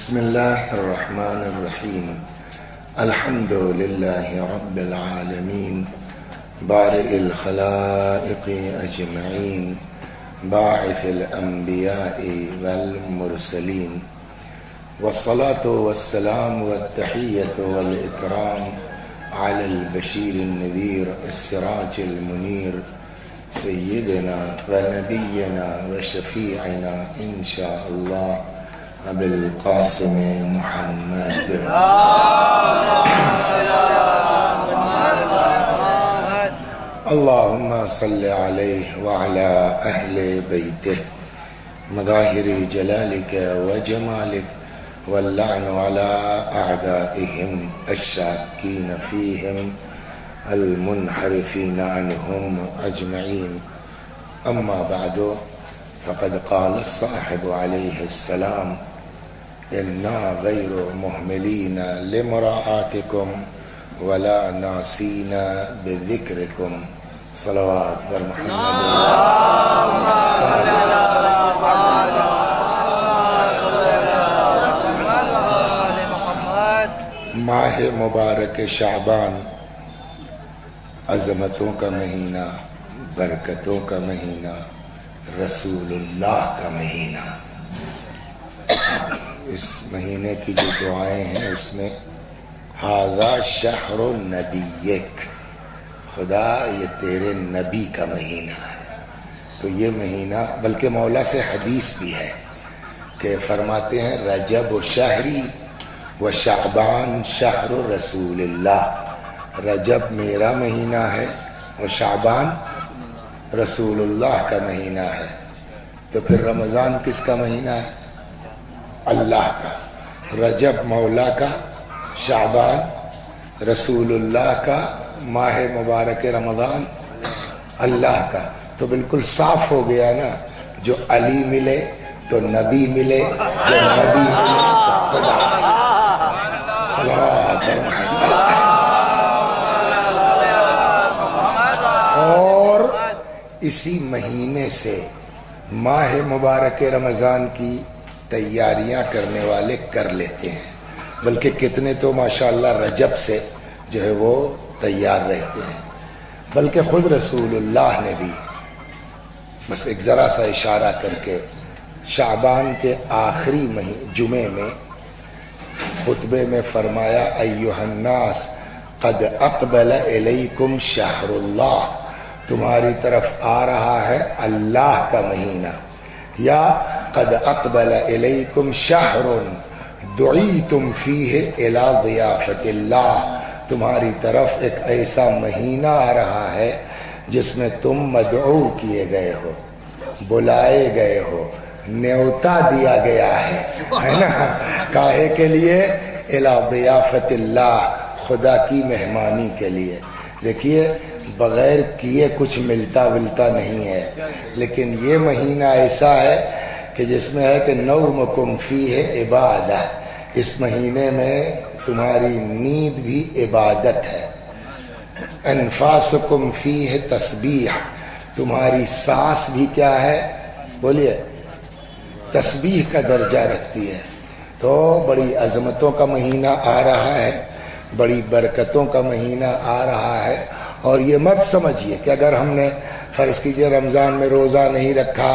بسم الله الرحمن الرحيم. الحمد لله رب العالمين بارئ الخلائق أجمعين باعث الأنبياء والمرسلين والصلاة والسلام والتحية والإكرام على البشير النذير السراج المنير سيدنا ونبينا وشفيعنا إن شاء الله أبي القاسم محمد. اللهم صل عليه وعلى أهل بيته مظاهر جلالك وجمالك واللعن على أعدائهم الشاكين فيهم المنحرفين عنهم أجمعين. أما بعد فقد قال الصاحب عليه السلام إنا غير مهملين لمراعاتكم ولا ناسين بذكركم. صلوات بر محمد. ماہ مبارک شعبان عظمتوں کا مہینہ، برکتوں کا مہینہ، رسول اللہ کا مہینہ. اس مہینے کی جو دعائیں ہیں اس میں ھذا شہر نبیک، خدا یہ تیرے نبی کا مہینہ ہے. تو یہ مہینہ بلکہ مولا سے حدیث بھی ہے کہ فرماتے ہیں رجب شہری و شعبان شہر رسول اللہ. رجب میرا مہینہ ہے اور شعبان رسول اللہ کا مہینہ ہے. تو پھر رمضان کس کا مہینہ ہے؟ اللہ کا. رجب مولا کا، شعبان رسول اللہ کا، ماہ مبارک رمضان اللہ کا. تو بالکل صاف ہو گیا نا، جو علی ملے تو نبی ملے، جو نبی ملے تو خدا. صلوات اور اسی مہینے سے ماہ مبارک رمضان کی تیاریاں کرنے والے کر لیتے ہیں. بلکہ کتنے تو ماشاءاللہ رجب سے جو ہے وہ تیار رہتے ہیں. بلکہ خود رسول اللہ نے بھی بس ایک ذرا سا اشارہ کر کے شعبان کے آخری جمعے میں خطبے میں فرمایا ایھا الناس قد اقبل الیکم شہر اللہ، تمہاری طرف آ رہا ہے اللہ کا مہینہ. یا قد اقبل الیکم شہر دعیتم فیہ الی ضیافت اللہ، تمہاری طرف ایک ایسا مہینہ آ رہا ہے جس میں تم مدعو کیے گئے ہو، بلائے گئے ہو، نیوتا دیا گیا ہے نا. کاہے کے لیے؟ الی ضیافت اللہ، خدا کی مہمانی کے لیے. دیکھیے بغیر کیے کچھ ملتا ولتا نہیں ہے، لیکن یہ مہینہ ایسا ہے کہ جس میں ہے کہ نومکم فیہ عبادہ، اس مہینے میں تمہاری نیند بھی عبادت ہے. انفاسکم فیہ تسبیح، تمہاری سانس بھی کیا ہے؟ بولیے، تسبیح کا درجہ رکھتی ہے. تو بڑی عظمتوں کا مہینہ آ رہا ہے، بڑی برکتوں کا مہینہ آ رہا ہے. اور یہ مت سمجھیے کہ اگر ہم نے فرض کیجئے رمضان میں روزہ نہیں رکھا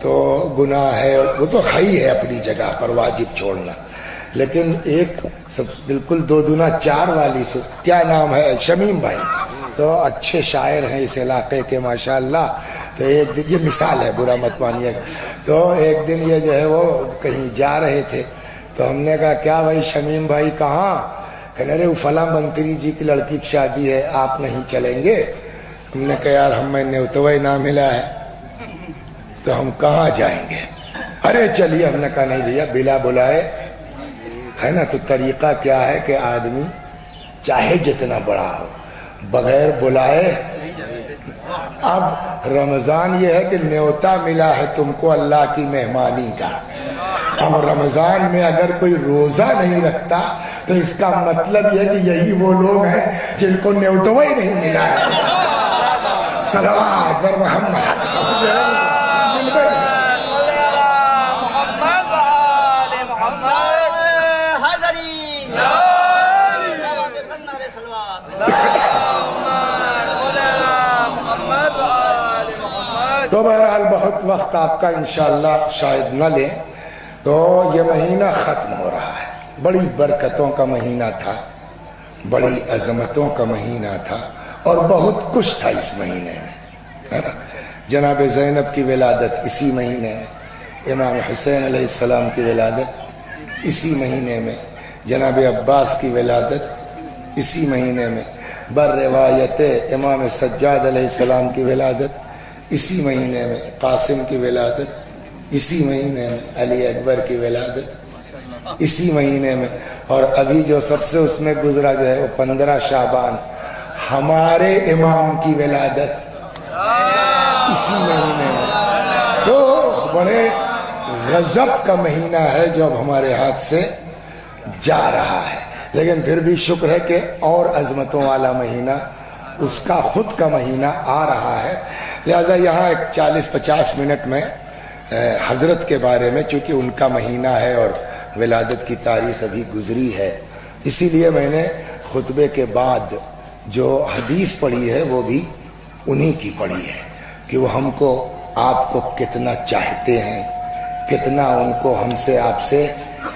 تو گناہ ہے. وہ تو ہے اپنی جگہ پر واجب چھوڑنا، لیکن ایک بالکل دو دنا چار والی کیا نام ہے؟ شمیم بھائی تو اچھے شاعر ہیں اس علاقے کے ماشاءاللہ. تو ایک دن، یہ مثال ہے برا مت مانیے، تو ایک دن یہ جو ہے وہ کہیں جا رہے تھے تو ہم نے کہا کیا بھائی شمیم بھائی کہاں؟ کہنے رہے وہ فلاں منتری جی کی لڑکی کی شادی ہے، آپ نہیں چلیں گے؟ ہم نے کہا یار ہمیں نیوتوا نہ ملا ہے تو ہم کہاں جائیں گے؟ ارے چلیے. ہم نے کہا نہیں بھیا بلا بلائے ہے نا. تو طریقہ کیا ہے کہ آدمی چاہے جتنا بڑا ہو بغیر بلائے. اب رمضان یہ ہے کہ نیوتا ملا ہے تم کو اللہ کی مہمانی کا. اب رمضان میں اگر کوئی روزہ نہیں رکھتا تو اس کا مطلب یہ کہ یہی وہ لوگ ہیں جن کو نیوتوا ہی نہیں ملا ہے. صلوات بر محمد. محمد تو بہرحال بہت وقت آپ کا انشاءاللہ شاید نہ لیں، تو یہ مہینہ ختم ہو رہا ہے۔ بڑی برکتوں کا مہینہ تھا، بڑی عظمتوں کا مہینہ تھا، اور بہت کچھ تھا اس مہینے میں، ہے نا؟ جناب زینب کی ولادت اسی مہینے میں، امام حسین علیہ السلام کی ولادت اسی مہینے میں، جناب عباس کی ولادت اسی مہینے میں، بر روایت امام سجاد علیہ السلام کی ولادت اسی مہینے میں، قاسم کی ولادت اسی مہینے میں، علی اکبر کی ولادت اسی مہینے میں، اور ابھی جو سب سے اس میں گزرا جو ہے وہ 15 شعبان ہمارے امام کی ولادت اسی مہینے میں۔ تو بڑے غضب کا مہینہ ہے جو اب ہمارے ہاتھ سے جا رہا ہے، لیکن پھر بھی شکر ہے کہ اور عظمتوں والا مہینہ اس کا خود کا مہینہ آ رہا ہے۔ لہذا یہاں ایک 40-50 منٹ میں حضرت کے بارے میں، چونکہ ان کا مہینہ ہے اور ولادت کی تاریخ ابھی گزری ہے، اسی لیے میں نے خطبے کے بعد جو حدیث پڑھی ہے وہ بھی انہی کی پڑھی ہے کہ وہ ہم کو آپ کو کتنا چاہتے ہیں، کتنا ان کو ہم سے آپ سے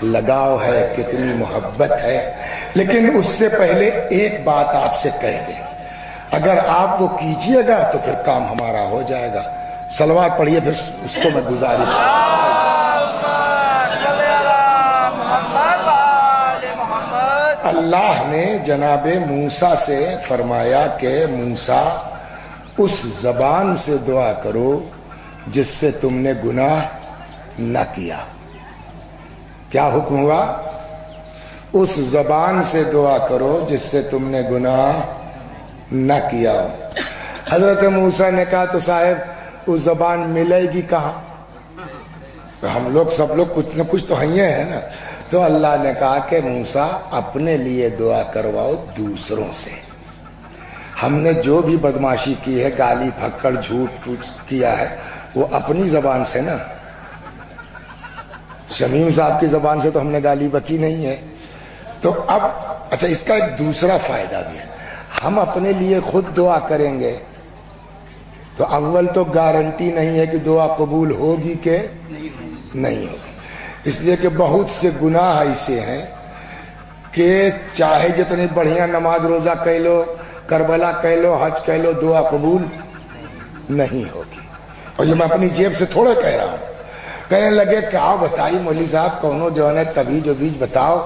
لگاؤ ہے، کتنی محبت ہے۔ لیکن اس سے پہلے ایک بات آپ سے کہہ دیں، اگر آپ وہ کیجئے گا تو پھر کام ہمارا ہو جائے گا۔ صلوات پڑھیے، پھر اس کو میں گزارش اللہ نے جناب موسیٰ سے فرمایا کہ موسیٰ اس زبان سے دعا کرو جس سے تم نے گناہ نہ کیا۔ کیا حکم ہوا؟ اس زبان سے دعا کرو جس سے تم نے گناہ نہ کیا۔ حضرت موسیٰ نے کہا تو صاحب وہ زبان ملے گی کہاں؟ ہم لوگ سب لوگ کچھ نہ کچھ تو ہیں نا۔ تو اللہ نے کہا کہ موسیٰ اپنے لیے دعا کرواؤ دوسروں سے۔ ہم نے جو بھی بدماشی کی ہے، گالی پھکڑ جھوٹ کیا ہے، وہ اپنی زبان سے نا۔ شمیم صاحب کی زبان سے تو ہم نے گالی بکی نہیں ہے۔ تو اب اچھا، اس کا ایک دوسرا فائدہ بھی ہے، ہم اپنے لیے خود دعا کریں گے تو اول تو گارنٹی نہیں ہے کہ دعا قبول ہوگی کہ نہیں ہوگی، اس لیے کہ بہت سے گناہ ایسے ہیں کہ چاہے جتنی بڑھیا نماز روزہ کہہ لو، کربلا کہہ لو، حج کہہ لو، دعا قبول نہیں ہوگی۔ اور یہ میں اپنی جیب سے تھوڑا کہہ رہا ہوں۔ کہنے لگے کیا بتائی مولوی صاحب، کونوں جو ہے تبھی جو بیچ بتاؤ۔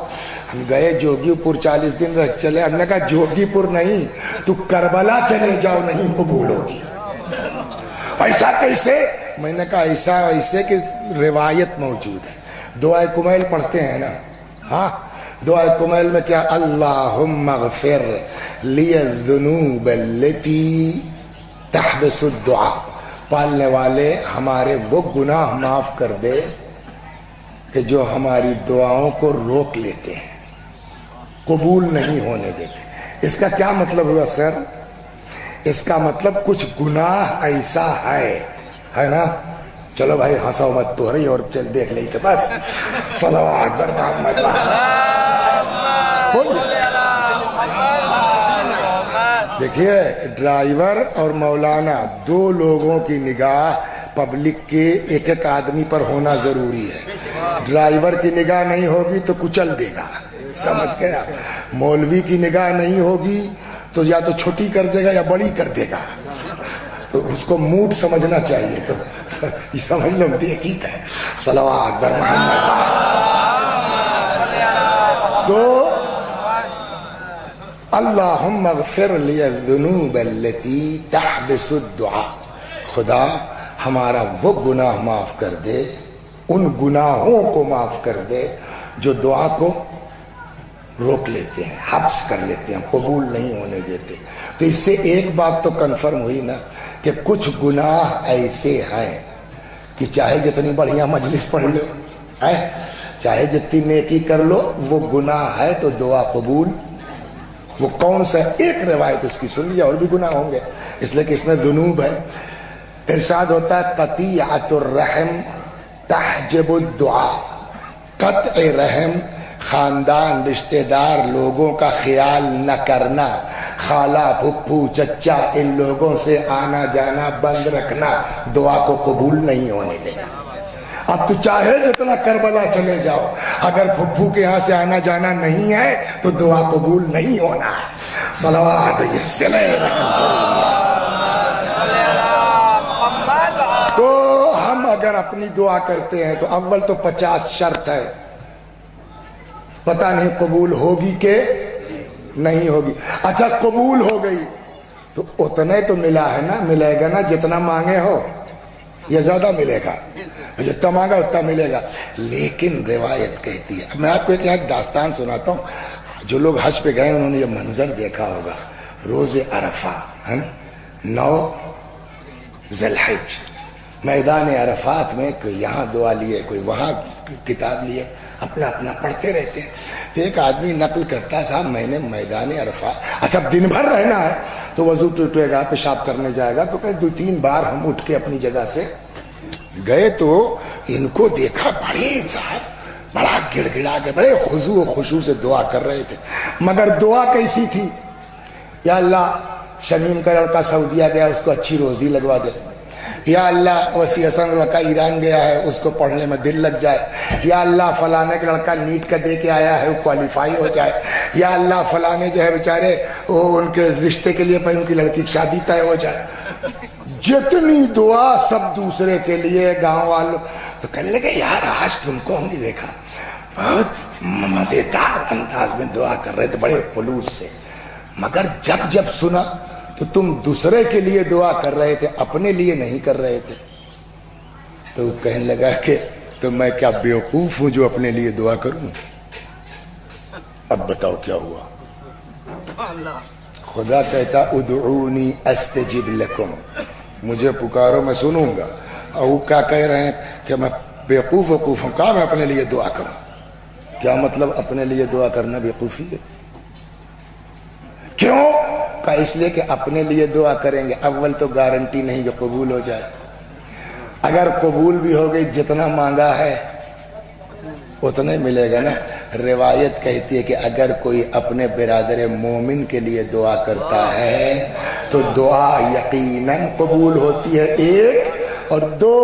ہم گئے جوگی پور 40 دن رہ چلے، ہم نے کہا جوگی پور نہیں، تو کربلا چلے جاؤ، نہیں قبول ہوگی۔ ایسا کیسے؟ میں نے کہا ایسے کہ روایت موجود ہے، دعائے کمیل پڑھتے ہیں نا، ہاں دعائے کمیل میں کیا؟ اللہم اغفر لی الذنوب التی تحبس الدعا، پالنے والے ہمارے وہ گناہ معاف کر دے کہ جو ہماری دعاؤں کو روک لیتے ہیں، قبول نہیں ہونے دیتے۔ اس کا کیا مطلب ہوا سر؟ اس کا مطلب کچھ گناہ ایسا ہے نا، چلو بھائی ہنساؤ مت تو رہی اور چل دیکھ لئی تھے بس، صلوات بر محمد۔ دیکھیے ڈرائیور اور مولانا دو لوگوں کی نگاہ پبلک کے ایک ایک آدمی پر ہونا ضروری ہے۔ ڈرائیور کی نگاہ نہیں ہوگی تو کچل دے گا، سمجھ گیا؟ مولوی کی نگاہ نہیں ہوگی تو یا تو چھوٹی کر دے گا یا بڑی کر دے گا، تو اس کو موڈ سمجھنا چاہیے۔ تو یہ سمجھ لو دیکھی تھا، صلوات بر محمد۔ تو اللہم اغفر لی الذنوب التی تحبس الدعا، خدا ہمارا وہ گناہ معاف کر دے، ان گناہوں کو معاف کر دے جو دعا کو روک لیتے ہیں، حبس کر لیتے ہیں، قبول نہیں ہونے دیتے۔ تو اس سے ایک بات تو کنفرم ہوئی نا کہ کچھ گناہ ایسے ہیں کہ چاہے جتنی بڑھیا مجلس پڑھ لو، چاہے جتنی نیکی کر لو، وہ گناہ ہے تو دعا قبول۔ وہ کون سا؟ ایک روایت اس کی سن لیا، اور بھی گناہ ہوں گے، اس لیے کہ اس میں ذنوب ہے۔ ارشاد ہوتا ہے قطیعۃ الرحم تحجب الدعا، قطع رحم خاندان رشتے دار لوگوں کا خیال نہ کرنا، خالہ پھپھو چچا ان لوگوں سے آنا جانا بند رکھنا، دعا کو قبول نہیں ہونے دینا۔ اب تو چاہے جتنا کربلا چلے جاؤ، اگر پھپھو کے یہاں سے آنا جانا نہیں ہے تو دعا قبول نہیں ہونا ہے۔ صلوات صلی تو ہم اگر اپنی دعا کرتے ہیں تو اول تو 50 شرط ہے، پتہ نہیں قبول ہوگی کہ نہیں ہوگی۔ اچھا قبول ہو گئی تو اتنے تو ملا ہے نا، ملے گا نا جتنا مانگے ہو، یہ زیادہ ملے گا، جتنا مانگا اتنا ملے گا۔ لیکن روایت کہتی ہے، میں آپ کو ایک داستان سناتا ہوں۔ جو لوگ حج پہ گئے انہوں نے یہ منظر دیکھا ہوگا، روز عرفہ 9 ذی الحج، میدان عرفات میں کوئی یہاں دعا لیے، کوئی وہاں کتاب لیے، اپنا اپنا پڑھتے رہتے ہیں۔ تو ایک آدمی نقل کرتا ہے، صاحب میں نے میدان عرفات، اچھا دن بھر رہنا ہے تو وضو ٹوٹے گا، پیشاب کرنے جائے گا، تو کہ 2-3 بار ہم اٹھ کے اپنی جگہ سے گئے تو ان کو دیکھا بڑے صاحب بڑا گڑ گڑا کے بڑے خضوع و خشوع سے دعا کر رہے تھے، مگر دعا کیسی تھی؟ یا اللہ شمیم کا لڑکا سعودیہ گیا، اس کو اچھی روزی لگوا دے، یا اللہ وسیع حسن لڑکا ایران گیا ہے، اس کو پڑھنے میں دل لگ جائے، یا اللہ فلانے کا لڑکا نیٹ کا دے کے آیا ہے وہ کوالیفائی ہو جائے، یا اللہ فلانے جو ہے بیچارے وہ ان کے رشتے کے لیے ان کی لڑکی کی شادی طے ہو جائے۔ جتنی دعا سب دوسرے کے لیے، گاؤں والوں، تو کہنے لگے یار آج تم کو ہم نے دیکھا بہت مزیدار انداز میں دعا کر رہے تھے، بڑے خلوص سے، مگر جب سنا تو تم دوسرے کے لیے دعا کر رہے تھے، اپنے لیے نہیں کر رہے تھے۔ تو وہ کہنے لگا کہ تو میں کیا بیوقوف ہوں جو اپنے لیے دعا کروں؟ اب بتاؤ کیا ہوا؟ خدا کہتا ادعونی استجب لکم، مجھے پکارو میں سنوں گا۔ اور وہ کیا کہہ رہے ہیں کہ میں بیوقوف ہوں، کہا میں اپنے لیے دعا کروں۔ کیا مطلب اپنے لیے دعا کرنا بیوقوفی ہے؟ کیوں؟ کہ اس لیے کہ اپنے لیے دعا کریں گے، اول تو گارنٹی نہیں جو قبول ہو جائے، اگر قبول بھی ہو گئی جتنا مانگا ہے اتنا ہی ملے گا نا۔ روایت کہتی ہے کہ اگر کوئی اپنے برادر مومن کے لیے دعا کرتا ہے تو دعا یقیناً قبول ہوتی ہے، 1 اور 2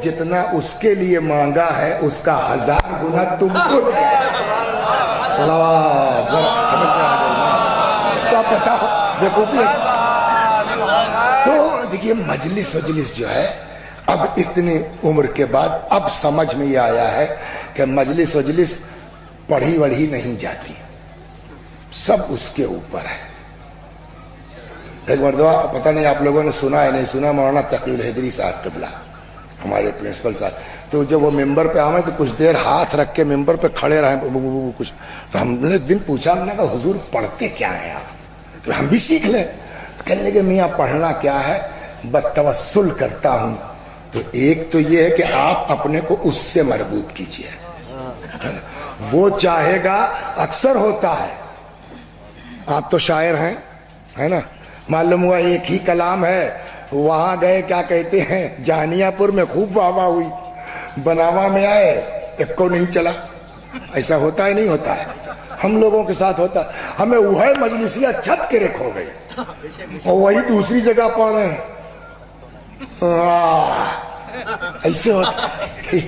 جتنا اس کے لیے مانگا ہے اس کا 1000 گنا تم کو دے گا۔ صلوات سمجھ میں آ گئی؟ تو آپ بتاؤ بیوقوفی ہے؟ تو دیکھیے مجلس وجلس جو ہے، اب اتنی عمر کے بعد اب سمجھ میں یہ آیا ہے کہ مجلس وجلس پڑھی وڑھی نہیں جاتی، سب اس کے اوپر ہے۔ ایک مرتبہ پتہ نہیں آپ لوگوں نے سنا ہے نہیں سنا، مولانا تقی الحیدری صاحب قبلہ ہمارے پرنسپل صاحب، تو جب وہ ممبر پہ آئے تو کچھ دیر ہاتھ رکھ کے ممبر پہ کھڑے رہے کچھ، تو ہم نے ایک دن پوچھا، ہم نے کہا حضور پڑھتے کیا ہیں آپ، تو ہم بھی سیکھ لیں۔ تو کہنے لگے میاں پڑھنا کیا ہے، بتوسل کرتا ہوں۔ تو ایک تو یہ ہے کہ آپ اپنے کو اس سے مربوط کیجئے، وہ چاہے گا، اکثر ہوتا ہے، آپ تو شاعر ہیں ہے نا، معلوم ہوا ایک ہی کلام ہے، وہاں گئے کیا کہتے ہیں جہانیہ پور میں خوب واہ واہ ہوئی، بناوا میں آئے ایک کو نہیں چلا۔ ایسا ہوتا ہے نہیں ہوتا ہے؟ ہم لوگوں کے ساتھ ہوتا ہے، ہمیں وہ مجلسیہ چھت کے رکھ ہو گئی اور وہی دوسری جگہ پڑھ رہے ہیں۔ ایسے ہوتا ہے،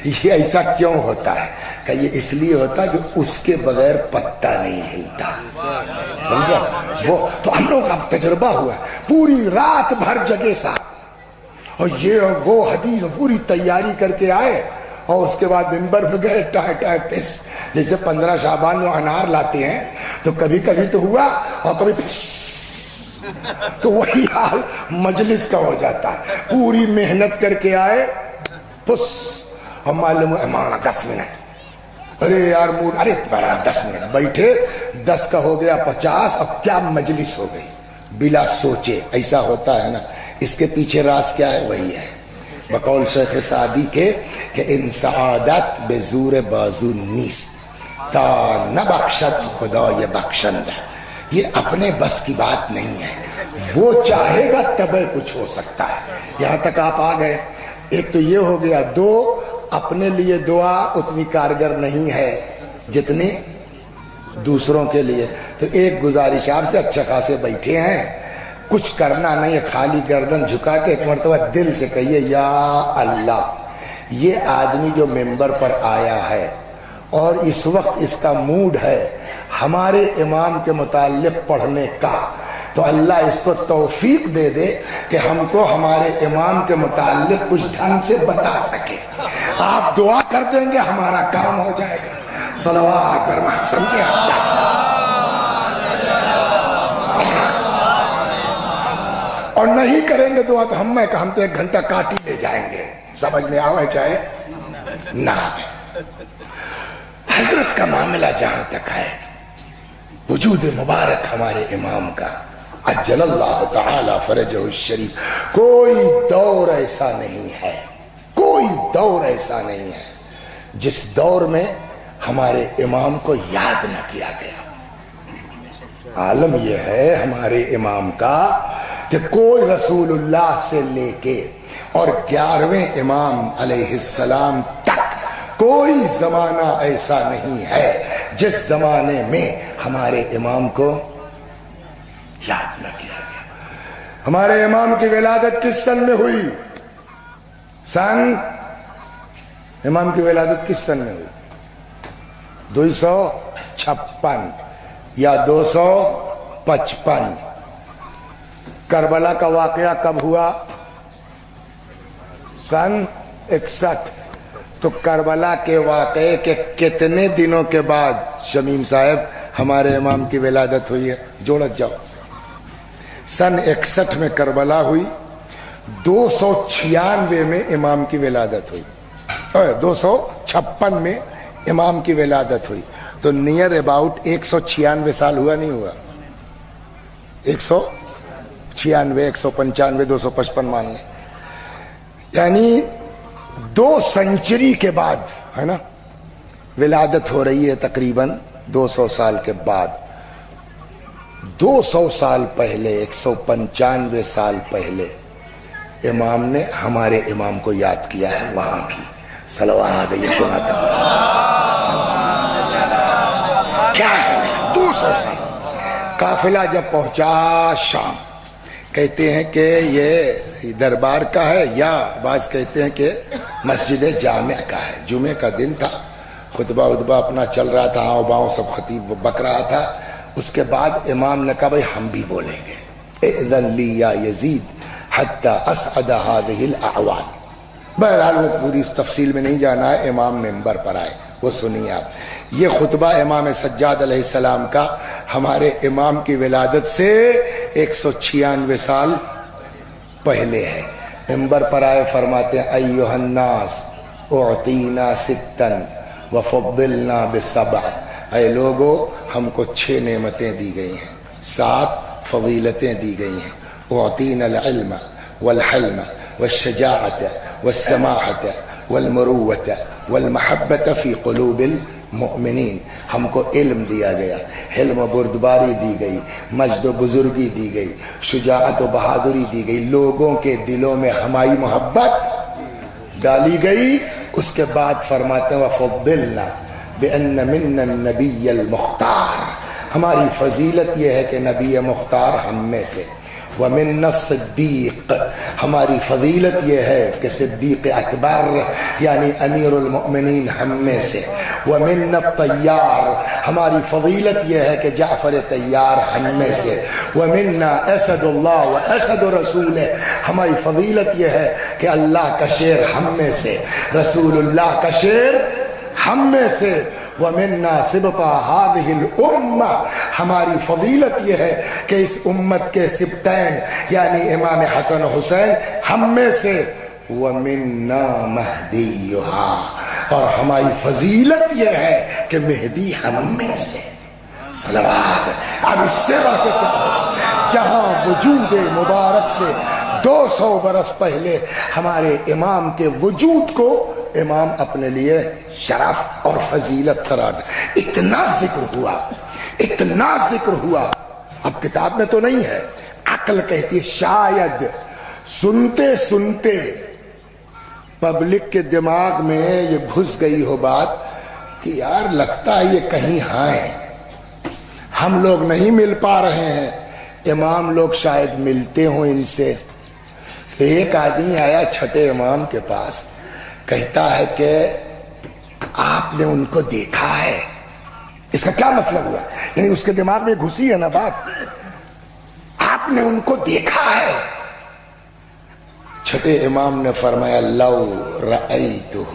یہ ایسا کیوں ہوتا ہے؟ کہ یہ اس لیے ہوتا ہے کہ اس کے بغیر پتہ نہیں ہلتا، سمجھا؟ وہ تو ہم لوگ اب تجربہ ہوا ہے، پوری رات بھر جگے صاحب، اور یہ وہ حدیث پوری تیاری کر کے آئے، اور اس کے بعد ممبر پہ گئے ٹائے پیس، جیسے 15 شعبان میں انار لاتے ہیں تو کبھی کبھی تو ہوا اور کبھی تو وہی حال مجلس کا ہو جاتا ہے، پوری محنت کر کے آئے پس، اور معلوم ہے مانا 10 منٹ، ارے یار موڈ، ارے 10 منٹ بیٹھے، 10 کا ہو گیا 50، اور کیا مجلس ہو گئی بلا سوچے۔ ایسا ہوتا ہے نا، اس کے پیچھے راز کیا ہے؟ وہی ہے بقول شیخ سعدی کے کہ ان سعادت بے زور بازو نیست تا نہ بخشت خدا یہ بخشندہ، یہ اپنے بس کی بات نہیں ہے، وہ چاہے گا تبے کچھ ہو سکتا ہے۔ یہاں تک آپ آ گئے، ایک تو یہ ہو گیا، 2 اپنے لیے دعا اتنی کارگر نہیں ہے، جتنی دوسروں کے لیے. تو ایک گزارش آپ سے، اچھے خاصے بیٹھے ہیں، کچھ کرنا نہیں ہے، خالی گردن جھکا کے ایک مرتبہ دل سے کہیے یا اللہ، یہ آدمی جو ممبر پر آیا ہے اور اس وقت اس کا موڈ ہے ہمارے امام کے متعلق پڑھنے کا، تو اللہ اس کو توفیق دے دے کہ ہم کو ہمارے امام کے متعلق کچھ ڈھنگ سے بتا سکے. آپ دعا کر دیں گے ہمارا کام ہو جائے گا. صلوات پر سمجھے آپ بس. اور نہیں کریں گے دعا تو ہم تو 1 گھنٹہ کاٹ ہی لے جائیں گے، سمجھ میں آوے چاہے نہ آوے. حضرت کا معاملہ جہاں تک ہے، وجود مبارک ہمارے امام کا عجل اللہ تعالی فرجہ الشریف، کوئی دور ایسا نہیں ہے، کوئی دور ایسا نہیں ہے جس دور میں ہمارے امام کو یاد نہ کیا گیا. عالم یہ ہے ہمارے امام کا کہ کوئی رسول اللہ سے لے کے اور 11ویں امام علیہ السلام تک کوئی زمانہ ایسا نہیں ہے جس زمانے میں ہمارے امام کو یاد نہ کیا گیا. ہمارے امام کی ولادت کس سن میں ہوئی؟ امام کی ولادت کس سن میں ہوئی؟ 256 یا 255. کربلا کا واقعہ کب ہوا؟ سن 61. تو کربلا کے واقعے کے کتنے دنوں کے بعد شمیم صاحب ہمارے امام کی ولادت ہوئی ہے؟ جوڑت جاؤ. سن 61 میں کربلا ہوئی، 296 میں امام کی ولادت ہوئی، 256 میں امام کی ولادت ہوئی. تو نیئر اباؤٹ 196 سال ہوا نہیں ہوا؟ 196 195 255 مان لیں، یعنی 2 سنچری کے بعد ہے نا ولادت ہو رہی ہے، تقریباً 200 سال کے بعد. 200 سال پہلے، 195 سال پہلے امام نے ہمارے امام کو یاد کیا ہے. وہاں کی صلوات یہ سناتا کیا ہے. 200 سال قافلہ جب پہنچا شام، کہتے ہیں کہ یہ دربار کا ہے، یا بعض کہتے ہیں کہ مسجد جامع کا ہے. جمعے کا دن تھا، خطبہ اپنا چل رہا تھا، آؤ باؤ سب خطیب بک رہا تھا. اس کے بعد امام نے کہا بھائی ہم بھی بولیں گے. اذن لی یا یزید حتی اسعد هذه الاعوان. بہرحال وہ پوری تفصیل میں نہیں جانا ہے، امام ممبر پر آئے، وہ سنیے آپ. یہ خطبہ امام سجاد علیہ السلام کا ہمارے امام کی ولادت سے 196 سال پہلے ہے. ممبر پر آئے، فرماتے ہیں ایھا الناس اعطینا 6 وفضلنا ب7. اے لوگو، ہم کو 6 نعمتیں دی گئی ہیں، 7 فضیلتیں دی گئی ہیں. اعطینا العلم والحلم والشجاعة والسماحة والمروة والمحبة في قلوب المؤمنین. ہم کو علم دیا گیا، حلم و بردباری دی گئی، مجد و بزرگی دی گئی، شجاعت و بہادری دی گئی، لوگوں کے دلوں میں ہماری محبت ڈالی گئی. اس کے بعد فرماتے ہیں وفضلنا بأن منا النبی المختار. ہماری فضیلت یہ ہے کہ نبی مختار ہم میں سے. ومن الصدیق، ہماری فضیلت یہ ہے کہ صدیق اکبر یعنی امیر المؤمنین ہم میں سے. ومن الطیار، ہماری فضیلت یہ ہے کہ جعفر طیار ہم میں سے. ومنا اسد اللہ و اسد رسولہ، ہماری فضیلت یہ ہے کہ اللہ کا شیر ہم میں سے، رسول اللہ کا شیر ہم میں سے. ومنا سبط هذه الامہ، ہماری فضیلت یہ ہے کہ اس امت کے سبتین یعنی امام حسن و حسین ہم میں سے. ومنا مہدیھا، اور ہماری فضیلت یہ ہے کہ مہدی ہم میں سے. صلوات. اب اس سے باتیں جہاں وجود مبارک سے 200 برس پہلے ہمارے امام کے وجود کو امام اپنے لیے شرف اور فضیلت قرار دے. اتنا ذکر ہوا، اتنا ذکر ہوا. اب کتاب میں تو نہیں ہے، عقل کہتی ہے شاید سنتے سنتے پبلک کے دماغ میں یہ گھس گئی ہو بات. کہ یار لگتا ہے یہ کہیں ہیں، ہم لوگ نہیں مل پا رہے ہیں، امام لوگ شاید ملتے ہوں ان سے. ایک آدمی آیا چھٹے امام کے پاس، کہتا ہے کہ آپ نے ان کو دیکھا ہے. اس کا کیا مطلب ہوا؟ یعنی اس کے دماغ میں گھسی ہے نا بات، آپ نے ان کو دیکھا ہے. چھٹے امام نے فرمایا لو رأیتہ،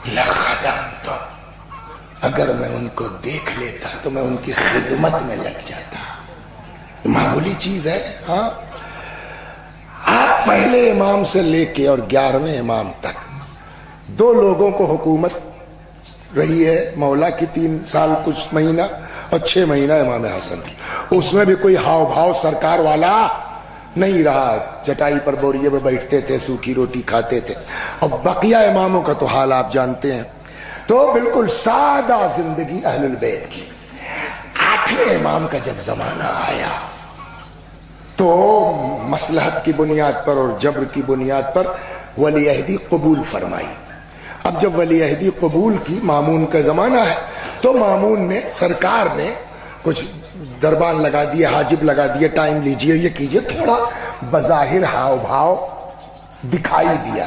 لخدمت، اگر میں ان کو دیکھ لیتا تو میں ان کی خدمت میں لگ جاتا. معمولی چیز ہے. ہاں، آپ پہلے امام سے لے کے اور 11ویں امام تک 2 لوگوں کو حکومت رہی ہے مولا کی، 3 سال کچھ مہینہ اور 6 مہینہ امام حسن کی. اس میں بھی کوئی ہاؤ بھاؤ سرکار والا نہیں رہا، چٹائی پر بوریے میں بیٹھتے تھے، سوکھی روٹی کھاتے تھے. اور بقیہ اماموں کا تو حال آپ جانتے ہیں. تو بالکل سادہ زندگی اہل البیت کی. 8ویں امام کا جب زمانہ آیا تو مصلحت کی بنیاد پر اور جبر کی بنیاد پر ولی عہدی قبول فرمائی. اب جب ولی عہدی قبول کی، مامون کا زمانہ ہے، تو مامون نے، سرکار نے کچھ دربان لگا دیے، حاجب لگا دیے، ٹائم لیجئے، یہ کیجئے، تھوڑا بظاہر ہاؤ بھاؤ دکھائی دیا.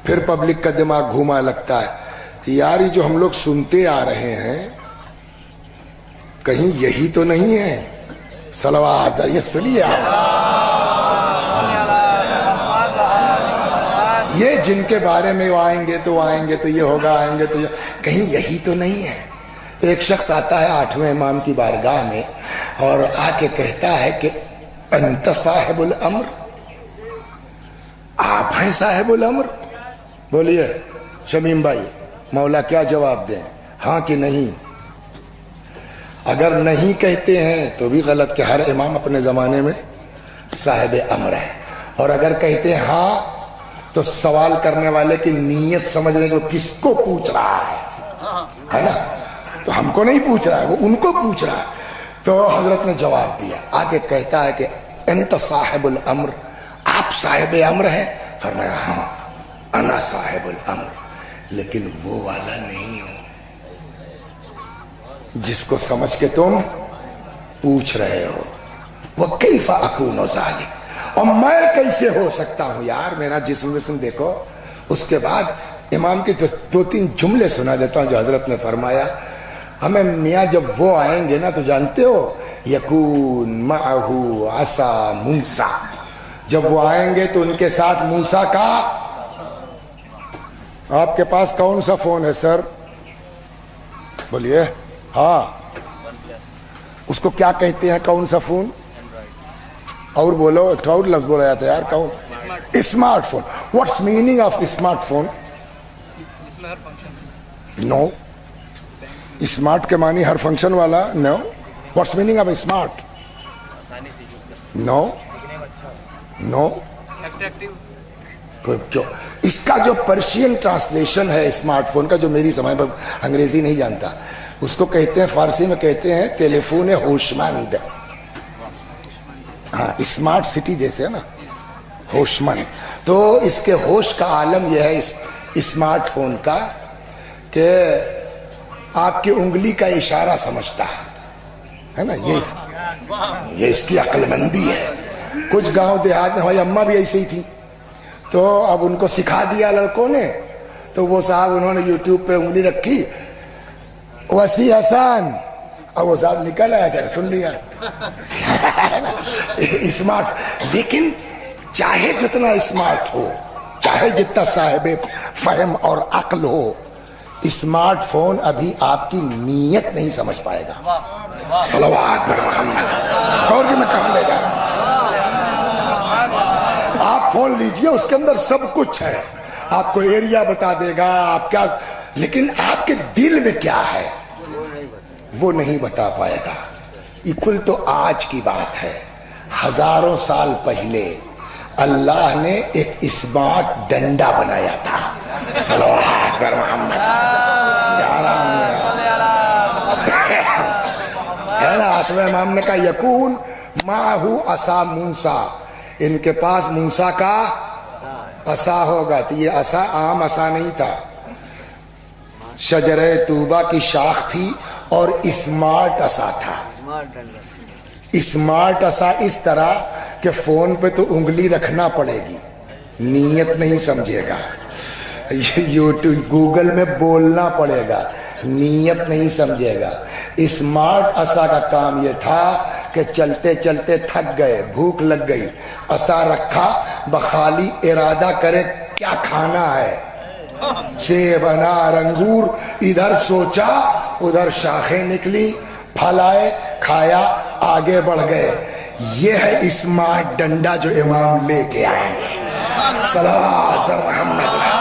پھر پبلک کا دماغ گھوما لگتا ہے کہ یار یہ جو ہم لوگ سنتے آ رہے ہیں کہیں یہی تو نہیں ہے. صلوات، یہ سنیے آپ، یہ جن کے بارے میں وہ آئیں گے تو آئیں گے تو یہ ہوگا، آئیں گے تو یہ، کہیں یہی تو نہیں ہے. ایک شخص آتا ہے 8ویں امام کی بارگاہ میں اور آ کے کہتا ہے کہ انت صاحب الامر، آپ ہیں صاحب الامر. بولیے شمیم بھائی، مولا کیا جواب دیں، ہاں کہ نہیں؟ اگر نہیں کہتے ہیں تو بھی غلط، کہ ہر امام اپنے زمانے میں صاحب امر ہے. اور اگر کہتے ہیں ہاں تو سوال کرنے والے کی نیت سمجھنے کو کس کو پوچھ رہا ہے نا؟ تو ہم کو نہیں پوچھ رہا ہے، وہ ان کو پوچھ رہا ہے. تو حضرت نے جواب دیا، آگے کہتا ہے کہ انت صاحب الامر، آپ صاحب امر ہیں؟ فرمایا ہاں انا صاحب الامر، لیکن وہ والا نہیں ہوں جس کو سمجھ کے تم پوچھ رہے ہو. وَكَيْفَ أَكُونُ ذَلِكَ، اور میں کیسے ہو سکتا ہوں یار، میرا جسم دیکھو. اس کے بعد امام کے 2-3 جملے سنا دیتا ہوں جو حضرت نے فرمایا. ہمیں میاں جب وہ آئیں گے نا تو جانتے ہو، یکون معہ عصا موسیٰ، جب وہ آئیں گے تو ان کے ساتھ موسیٰ کا. آپ کے پاس کون سا فون ہے سر؟ بولیے. ہاں، اس کو کیا کہتے ہیں، کون سا فون؟ اور بولو، اور لفظ بولا جاتا ہے یار. کون؟ Smart phone. What's meaning of smart phone? No, smart کے معنی ہر فنکشن والا. No, what's meaning of smart? No no. اس کا جو پرشین ٹرانسلیشن ہے اسمارٹ فون کا، جو میری سمجھ میں، انگریزی نہیں جانتا، اس کو کہتے ہیں، فارسی میں کہتے ہیں ٹیلیفون ہوشمند. ہاں، اسمارٹ سٹی جیسے ہے نا، ہوشمند. تو اس کے ہوش کا عالم یہ ہے اس اسمارٹ فون کا کہ آپ کی انگلی کا اشارہ سمجھتا ہے نا. یہ اس کی عقل مندی ہے. کچھ گاؤں دیہات میں ہماری اماں بھی ایسے ہی تھی، تو اب ان کو سکھا دیا لڑکوں نے، تو وہ صاحب انہوں نے یوٹیوب پہ انگلی رکھی، وسیع حسن، اور وہ صاحب نکل آیا، چلے سن لیا. اسمارٹ. لیکن چاہے جتنا اسمارٹ ہو، چاہے جتنا صاحب فہم اور عقل ہو، اسمارٹ فون ابھی آپ کی نیت نہیں سمجھ پائے گا. صلوات پر محمد. اور میں کہاں لے جا رہا ہوں؟ آپ فون لیجئے، اس کے اندر سب کچھ ہے، آپ کو ایریا بتا دے گا، آپ کیا، لیکن آپ کے دل میں کیا ہے وہ نہیں بتا پائے گا. اکل تو آج کی بات ہے، ہزاروں سال پہلے اللہ نے ایک اسمارٹ ڈنڈا بنایا تھا. صلوات پر محمد. ہے نا، 8ویں امام نے کہا یکون معہ عصا موسیٰ، ان کے پاس موسیٰ کا عصا ہوگا. تو یہ عصا عام عصا نہیں تھا, شجرہ طوبہ کی شاخ تھی اور اسمارٹ عصا تھا. اسمارٹ عصا اس طرح کہ فون پہ تو انگلی رکھنا پڑے گی, نیت نہیں سمجھے گا. یوٹیوب گوگل میں بولنا پڑے گا, نیت نہیں سمجھے گا. اسمارٹ عصا کا کام یہ تھا کہ چلتے چلتے تھک گئے, بھوک لگ گئی, عصا رکھا, بخالی ارادہ کرے کیا کھانا ہے, سیب انار انگور, ادھر سوچا ادھر شاخیں نکلی, پھل آئے, کھایا, آگے بڑھ گئے. یہ ہے اسمارٹ ڈنڈا جو امام لے کے آئے گے. صلوات محمد.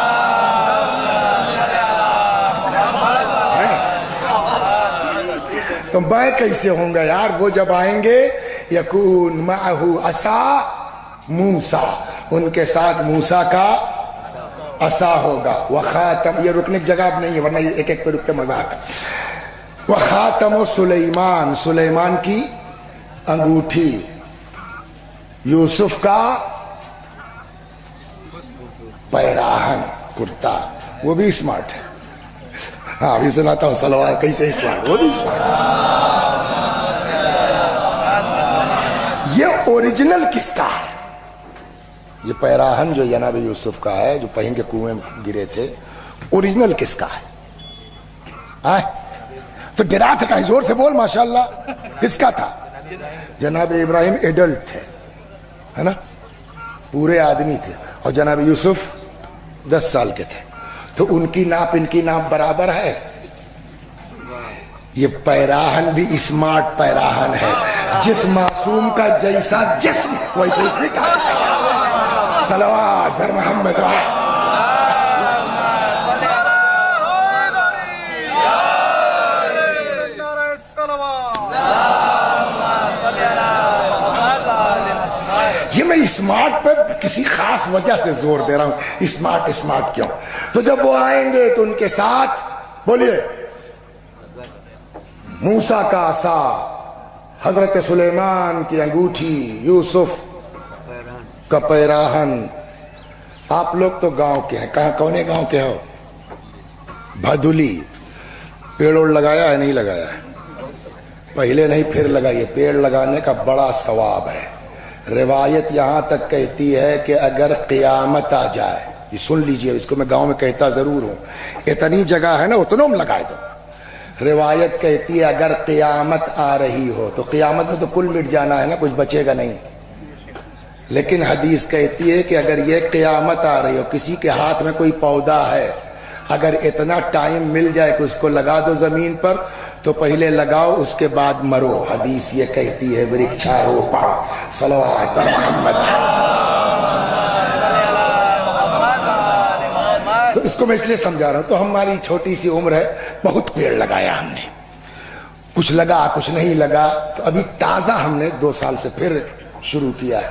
تو میں کیسے ہوں گا یار, وہ جب آئیں گے یکون معہ عصا موسیٰ, ان کے ساتھ موسیٰ کا عصا ہوگا. وخاتم, یہ رکنے کی جگہ اب نہیں ہے ورنہ یہ ایک ایک پہ رکتے مزہ آتا. وخاتم سلیمان, سلیمان کی انگوٹھی. یوسف کا پیراہن کرتا, وہ بھی اسمارٹ ہے. ہاں ابھی سناتا ہوں سلوار کیسے اسمارٹ, وہ بھی اسمارٹ. یہ اوریجنل کس کا ہے؟ یہ پیراہن جو جناب یوسف کا ہے, جو پہن کے کنویں میں گرے تھے, اوریجنل کس کا ہے؟ تو گرا تھا کہیں زور سے بول ماشاءاللہ, کس کا تھا؟ جناب ابراہیم ایڈلٹ تھے, ہے نا, پورے آدمی تھے, اور جناب یوسف 10 سال کے تھے. تو ان کی ناپ ان کی ناپ برابر ہے. یہ پیراہن بھی اسمارٹ پیراہن ہے, جس معصوم کا جیسا جسم ویسے ہی فٹ ہے. صلوات بر محمد. یہ میں اسمارٹ پہ کسی خاص وجہ سے زور دے رہا ہوں, اسمارٹ اسمارٹ کیوں. تو جب وہ آئیں گے تو ان کے ساتھ بولیے موسیٰ کا عصا, حضرت سلیمان کی انگوٹھی, یوسف کا پیراہن. آپ لوگ تو گاؤں کے ہیں, کہاں کونے گاؤں کے ہو؟ بھدولی. پیڑ اوڑ لگایا ہے نہیں لگایا ہے؟ پہلے نہیں پھر لگائیے. پیڑ لگانے کا بڑا ثواب ہے. روایت یہاں تک کہتی ہے کہ اگر قیامت آ جائے, یہ سن لیجئے, اس کو میں گاؤں میں کہتا ضرور ہوں, اتنی جگہ ہے نا اتنوں میں لگائے دو. روایت کہتی ہے اگر قیامت آ رہی ہو, تو قیامت میں تو کل مٹ جانا ہے نا, کچھ بچے گا نہیں. لیکن حدیث کہتی ہے کہ اگر یہ قیامت آ رہی ہو, کسی کے ہاتھ میں کوئی پودا ہے, اگر اتنا ٹائم مل جائے کہ اس کو لگا دو زمین پر, تو پہلے لگاؤ اس کے بعد مرو. حدیث یہ کہتی ہے ورکشاروپا. صلوات محمد. تو اس کو میں اس لیے سمجھا رہا ہوں. تو ہماری چھوٹی سی عمر ہے, بہت پیڑ لگایا ہم نے, کچھ لگا کچھ نہیں لگا. تو ابھی تازہ ہم نے 2 سال سے پھر شروع کیا ہے.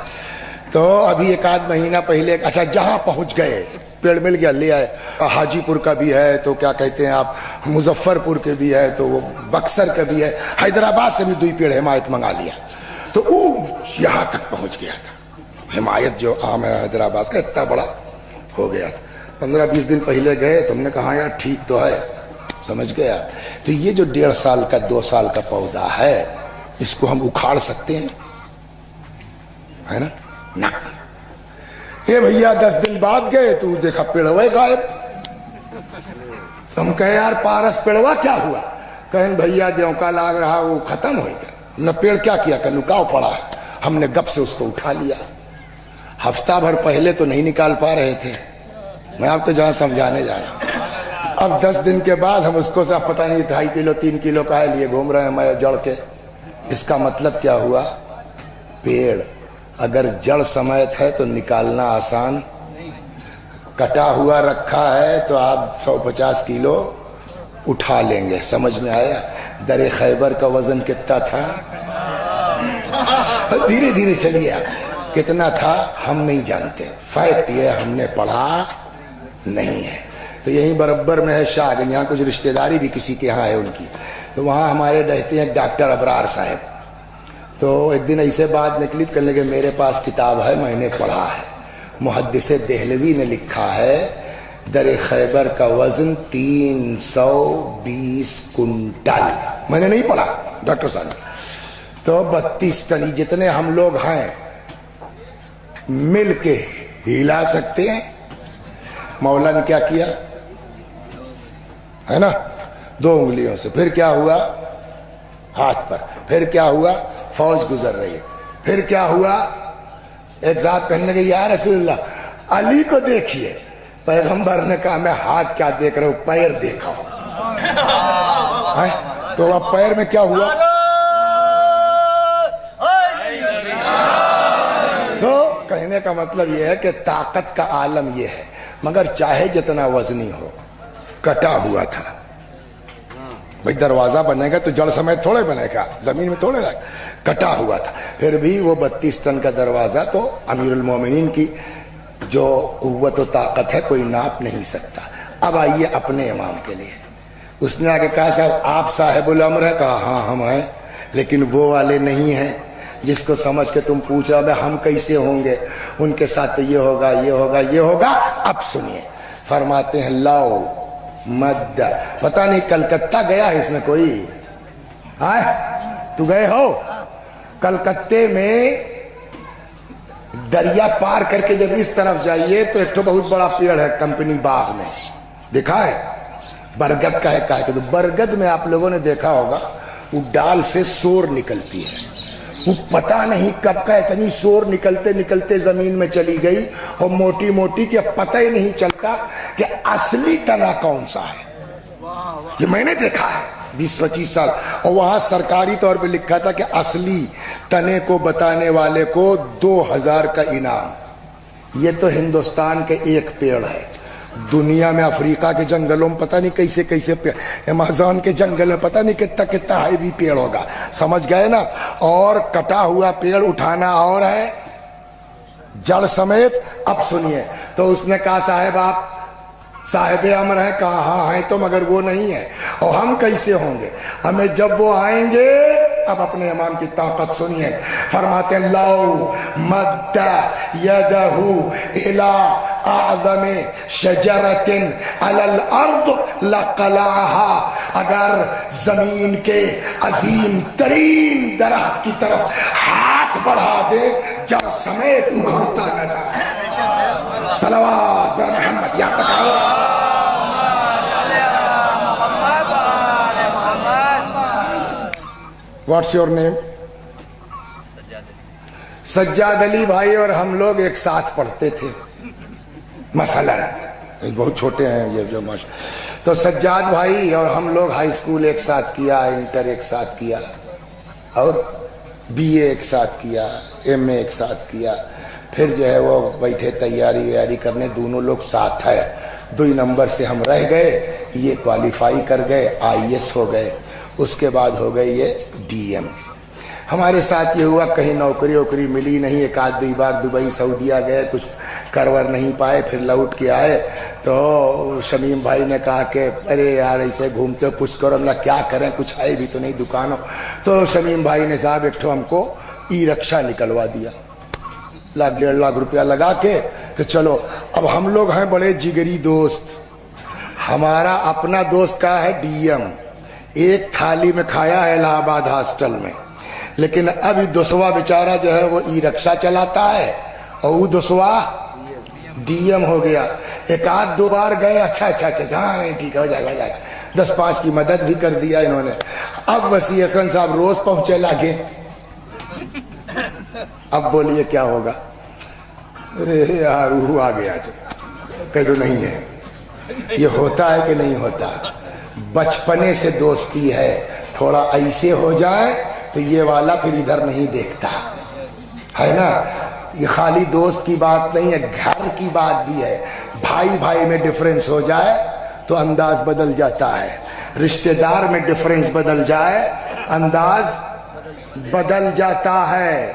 تو ابھی 1 مہینہ پہلے, اچھا جہاں پہنچ گئے پیڑ مل گیا لے آئے. حاجی پور کا بھی ہے, تو کیا کہتے ہیں آپ, مظفر پور کے بھی ہے, تو وہ بکسر کا بھی ہے, حیدرآباد سے بھی 2 پیڑ حمایت منگا لیا. تو وہ یہاں تک پہنچ گیا تھا. حمایت جو عام ہے حیدرآباد کا اتنا بڑا ہو گیا تھا. 15-20 دن پہلے گئے تو ہم نے کہا یار ٹھیک تو ہے, سمجھ گیا. تو یہ جو 1.5 سال کا 2 سال کا پودا ہے, اس کو ہم اکھاڑ سکتے ہیں, ہے نا؟ نہ. اے بھیا 10 دن بعد گئے تو دیکھا پیڑوے غائب. ہم کہے یار پارس پیڑوا کیا ہوا؟ کہیں بھیا دیوں کا لاگ رہا وہ ختم ہو گیا. نہ پیڑ کیا کیا کہ لکاؤ پڑا ہے. ہم نے گپ سے اس کو اٹھا لیا. ہفتہ بھر پہلے تو نہیں نکال پا رہے تھے, میں آپ کو جہاں سمجھانے جا رہا ہوں. اب 10 دن کے بعد ہم اس کو صاحب پتہ نہیں 2.5 کلو 3 کلو کا ہے لیے گھوم رہے ہیں میں جڑ کے. اس کا مطلب کیا ہوا؟ پیڑ اگر جڑ سمیت ہے تو نکالنا آسان, کٹا ہوا رکھا ہے تو آپ 150 کلو اٹھا لیں گے. سمجھ میں آیا؟ در خیبر کا وزن کتنا تھا؟ دھیرے دھیرے چلیے. آپ کتنا تھا ہم نہیں جانتے, فیکٹ یہ ہم نے پڑھا نہیں ہے. تو یہیں برابر میں ہے شاہ گنج, یہاں کچھ رشتہ داری بھی کسی کے یہاں ہے ان کی, تو وہاں ہمارے رہتے ہیں ڈاکٹر ابرار صاحب. تو ایک دن ایسے بات نکلی, کہنے لگے میرے پاس کتاب ہے میں نے پڑھا ہے. محدث دہلوی نے لکھا ہے در خیبر کا وزن 320 کنٹل. میں نے نہیں پڑھا ڈاکٹر صاحب. تو 32 ٹن جتنے ہم لوگ ہیں مل کے ہلا سکتے ہیں. مولا نے کیا کیا ہے نا, 2 انگلیوں سے. پھر کیا ہوا, ہاتھ پر. پھر کیا ہوا, فوج گزر رہی ہے. پھر کیا ہوا, ایک ذات کہنے لگے یا رسول اللہ علی کو دیکھیے. پیغمبر نے کہا میں ہاتھ کیا دیکھ رہا ہوں, پیر دیکھا ہوں. تو اب پیر میں کیا ہوا, تو کہنے کا مطلب یہ ہے کہ طاقت کا عالم یہ ہے. مگر چاہے جتنا وزنی ہو, کٹا ہوا تھا. بھئی دروازہ بنے گا تو جڑ سمیت تھوڑے بنے گا, زمین میں تھوڑے رہے گا. کٹا ہوا تھا. پھر بھی وہ 32 ٹن کا دروازہ تو امیر المومنین کی جو قوت و طاقت ہے کوئی ناپ نہیں سکتا. اب آئیے اپنے امام کے لیے. اس نے آگے کہا صاحب آپ صاحب الامر ہے. کہا ہاں ہم ہیں, لیکن وہ والے نہیں ہیں جس کو سمجھ کے تم پوچھ رہے ہو ہم کیسے ہوں گے, ان کے ساتھ تو یہ ہوگا یہ ہوگا یہ ہوگا. اب سنیے, فرماتے ہیں لاؤ مد. پتہ نہیں کلکتہ گیا ہے اس میں کوئی, تو گئے ہو کلکتے میں؟ دریا پار کر کے جب اس طرف جائیے تو ایک تو بہت بڑا پیڑ ہے کمپنی باغ میں, دیکھا ہے, برگد کا ہے. کہا کہ تو برگد میں آپ لوگوں نے دیکھا ہوگا وہ ڈال سے سور نکلتی ہے. وہ پتہ نہیں کب کا اتنی سور نکلتے نکلتے زمین میں چلی گئی اور موٹی موٹی کہ اب پتہ ہی نہیں چلتا کہ اصلی تنا کون سا ہے. یہ میں نے دیکھا ہے 20-25 سال. اور وہاں سرکاری طور پہ لکھا تھا کہ اصلی تنے کو بتانے والے کو 2000 کا انعام. یہ تو ہندوستان کے ایک پیڑ ہے. دنیا میں افریقہ کے جنگلوں میں پتہ نہیں کیسے کیسے پیڑ, ایمازون کے جنگل میں پتہ نہیں کتنا کتنا ہیوی پیڑ ہوگا. سمجھ گئے نا. اور کٹا ہوا پیڑ اٹھانا اور ہے جڑ سمیت. اب سنیے, تو اس نے کہا صاحب آپ صاحب امر ہے. کہا ہاں ہیں تو مگر وہ نہیں ہے. اور ہم کیسے ہوں گے, ہمیں جب وہ آئیں گے. اب اپنے امام کی طاقت سنیے. فرماتے ہیں لو مد یدہ الی اعظم شجرۃ علی الارض لقلعها. اگر زمین کے عظیم ترین درخت کی طرف ہاتھ بڑھا دے جڑ سمیت اگڑتا نظر ہے. صلوات بر محمد. یا تکاؤ. What's your name? Sajjad Ali بھائی اور ہم لوگ ایک ساتھ پڑھتے تھے مثلا, بہت چھوٹے ہیں یہ جو ماشاء. تو سجاد بھائی اور ہم لوگ ہائی اسکول ایک ساتھ کیا, انٹر ایک ساتھ کیا, اور بی اے ایک ساتھ کیا, ایم اے ایک ساتھ کیا. پھر جو ہے وہ بیٹھے تیاری ویاری کرنے, دونوں لوگ ساتھ ہے. 2 نمبر سے ہم رہ گئے, یہ کوالیفائی کر گئے, IAS ہو گئے. اس کے بعد ہو گئے یہ DM. ہمارے ساتھ یہ ہوا کہیں نوکری ووکری ملی نہیں. 1-2 بار دبئی سعودیہ گئے, کچھ کرور نہیں پائے, پھر لوٹ کے آئے. تو شمیم بھائی نے کہا کہ ارے یار ایسے گھومتے ہو کچھ کرو. ہم کیا کریں, کچھ ہے بھی تو نہیں دکانوں. تو شمیم بھائی نے صاحب ایک تو ہم کو ای رکشا نکلوا دیا, 1-1.5 لاکھ روپیہ لگا کے کہ چلو. اب ہم لوگ ہیں بڑے جگری دوست. ہمارا اپنا دوست کا ہے DM, ایک تھالی میں کھایا ہے الہ آباد ہاسٹل میں. لیکن اب دوسوا بیچارہ جو ہے وہ ای رکشا چلاتا ہے اور وہ دوسوا DM ہو گیا. 1-2 بار گئے, اچھا ہاں ٹھیک ہے ہو جائے گا. 10-5 کی مدد بھی کر دیا انہوں نے. اب وسیع حسن صاحب روز پہنچے لاگے. اب بولیے کیا ہوگا؟ ارے یار روح آ گیا. کہہ دو نہیں ہے. یہ ہوتا ہے کہ نہیں ہوتا؟ بچپنے سے دوستی ہے, تھوڑا ایسے ہو جائے تو یہ والا پھر ادھر نہیں دیکھتا ہے نا. یہ خالی دوست کی بات نہیں ہے, گھر کی بات بھی ہے. بھائی بھائی میں ڈفرنس ہو جائے تو انداز بدل جاتا ہے. رشتہ دار میں ڈفرنس بدل جائے انداز بدل جاتا ہے.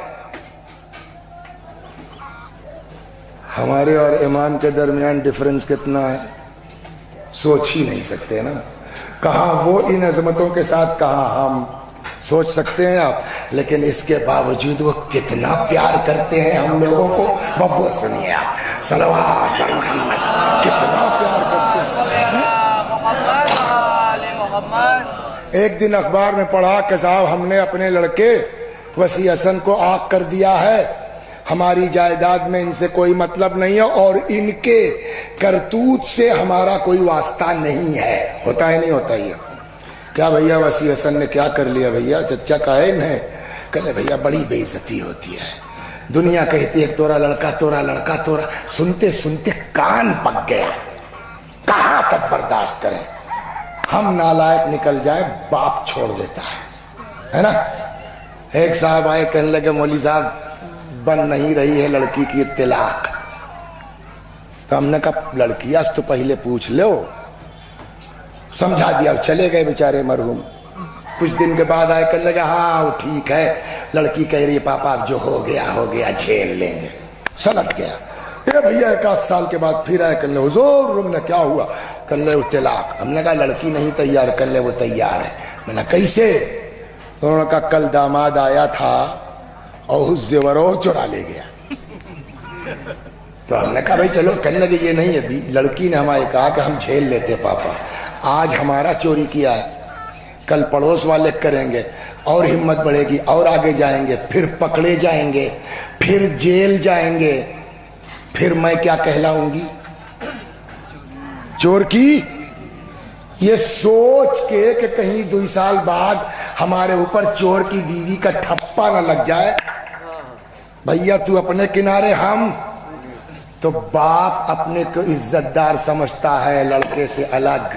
ہمارے اور امام کے درمیان ڈفرنس کتنا ہے سوچ ہی نہیں سکتے نا. کہاں وہ ان عظمتوں کے ساتھ, کہاں ہم. سوچ سکتے ہیں آپ. لیکن اس کے باوجود وہ کتنا پیار کرتے ہیں ہم لوگوں کو. بابو سنیے آپ صلوات پر محمد, کتنا پیار کرتے ہیں. ایک دن اخبار میں پڑھا کہ صاحب ہم نے اپنے لڑکے وسیع حسن کو آگ کر دیا ہے, ہماری جائیداد میں ان سے کوئی مطلب نہیں ہے اور ان کے کرتوت سے ہمارا کوئی واسطہ نہیں ہے. ہوتا ہے نہیں ہوتا یہ؟ کیا بھیا وسیع حسن نے کیا کر لیا بھیا؟ چچا قائم ہے. کہے بھیا بڑی بے عزتی ہوتی ہے, دنیا کہتی ہے تورا لڑکا تورا لڑکا تورا, سنتے سنتے کان پک گیا. کہاں تک برداشت کریں؟ ہم نالائق نکل جائیں باپ چھوڑ دیتا ہے نا. ایک صاحب آئے کہنے لگے مولوی صاحب بن نہیں رہی ہے لڑکی کی طلاق. تو ہم نے کہا لڑکی آج تو پہلے پوچھ لو. سمجھا دیا, چلے گئے بیچارے مرحوم. کچھ دن کے بعد آئے کہنے لگے ہاں وہ ٹھیک ہے, لڑکی کہہ رہی ہے پاپا اب جو ہو گیا جھیل لیں گے. سلٹ گیا. بھیا ایک آدھ سال کے بعد پھر آئے کہنے حضور ہم نے کیا ہوا؟ کہنے وہ طلاق. ہم نے کہا لڑکی نہیں تیار. کہنے وہ تیار ہے. میں نے کیسے؟ انہوں نے کہا کل داماد آیا تھا اور اس زیوروں چرا لے گیا. تو ہم نے کہا بھائی چلو. کہنے لگے یہ نہیں ہے, لڑکی نے ہمارے کہا کہ ہم جھیل لیتے پاپا. آج ہمارا چوری کیا ہے, کل پڑوس والے کریں گے اور ہمت بڑھے گی اور آگے جائیں گے, پھر پکڑے جائیں گے, پھر جیل جائیں گے, پھر میں کیا کہلاؤں گی؟ چور کی. یہ سوچ کے کہ کہیں 2 سال بعد ہمارے اوپر چور کی بیوی کا ٹھپا نہ لگ جائے. بھیا تو اپنے کنارے, ہم تو باپ اپنے کو عزت دار سمجھتا ہے, لڑکے سے الگ,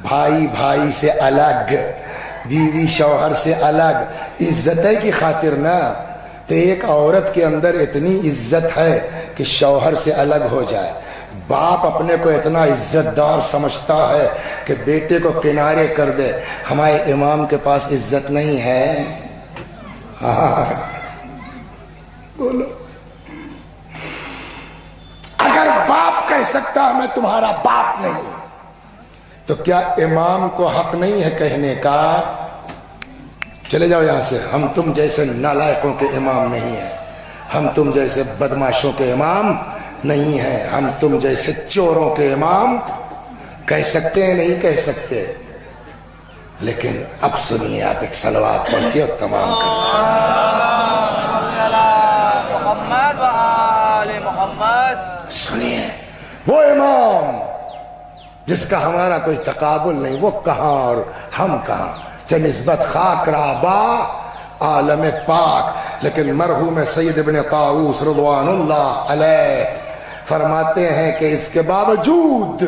بھائی بھائی سے الگ, بیوی شوہر سے الگ. عزت کی خاطر نا. تو ایک عورت کے اندر اتنی عزت ہے کہ شوہر سے الگ ہو جائے. باپ اپنے کو اتنا عزت دار سمجھتا ہے کہ بیٹے کو کنارے کر دے. ہمارے امام کے پاس عزت نہیں ہے. بولو, اگر باپ کہہ سکتا میں تمہارا باپ نہیں, تو کیا امام کو حق نہیں ہے کہنے کا چلے جاؤ یہاں سے, ہم تم جیسے نالائقوں کے امام نہیں ہیں, ہم تم جیسے بدماشوں کے امام نہیں ہیں, ہم تم جیسے چوروں کے امام کہہ سکتے ہیں نہیں کہہ سکتے. لیکن اب سنیے آپ ایک صلوات پڑھ کے اور تمام سنیے. وہ امام جس کا ہمارا کوئی تقابل نہیں, وہ کہاں اور ہم کہاں, نسبت خاک رابا عالم پاک. لیکن مرحوم سید ابن طاووس رضوان اللہ علیہ فرماتے ہیں کہ اس کے باوجود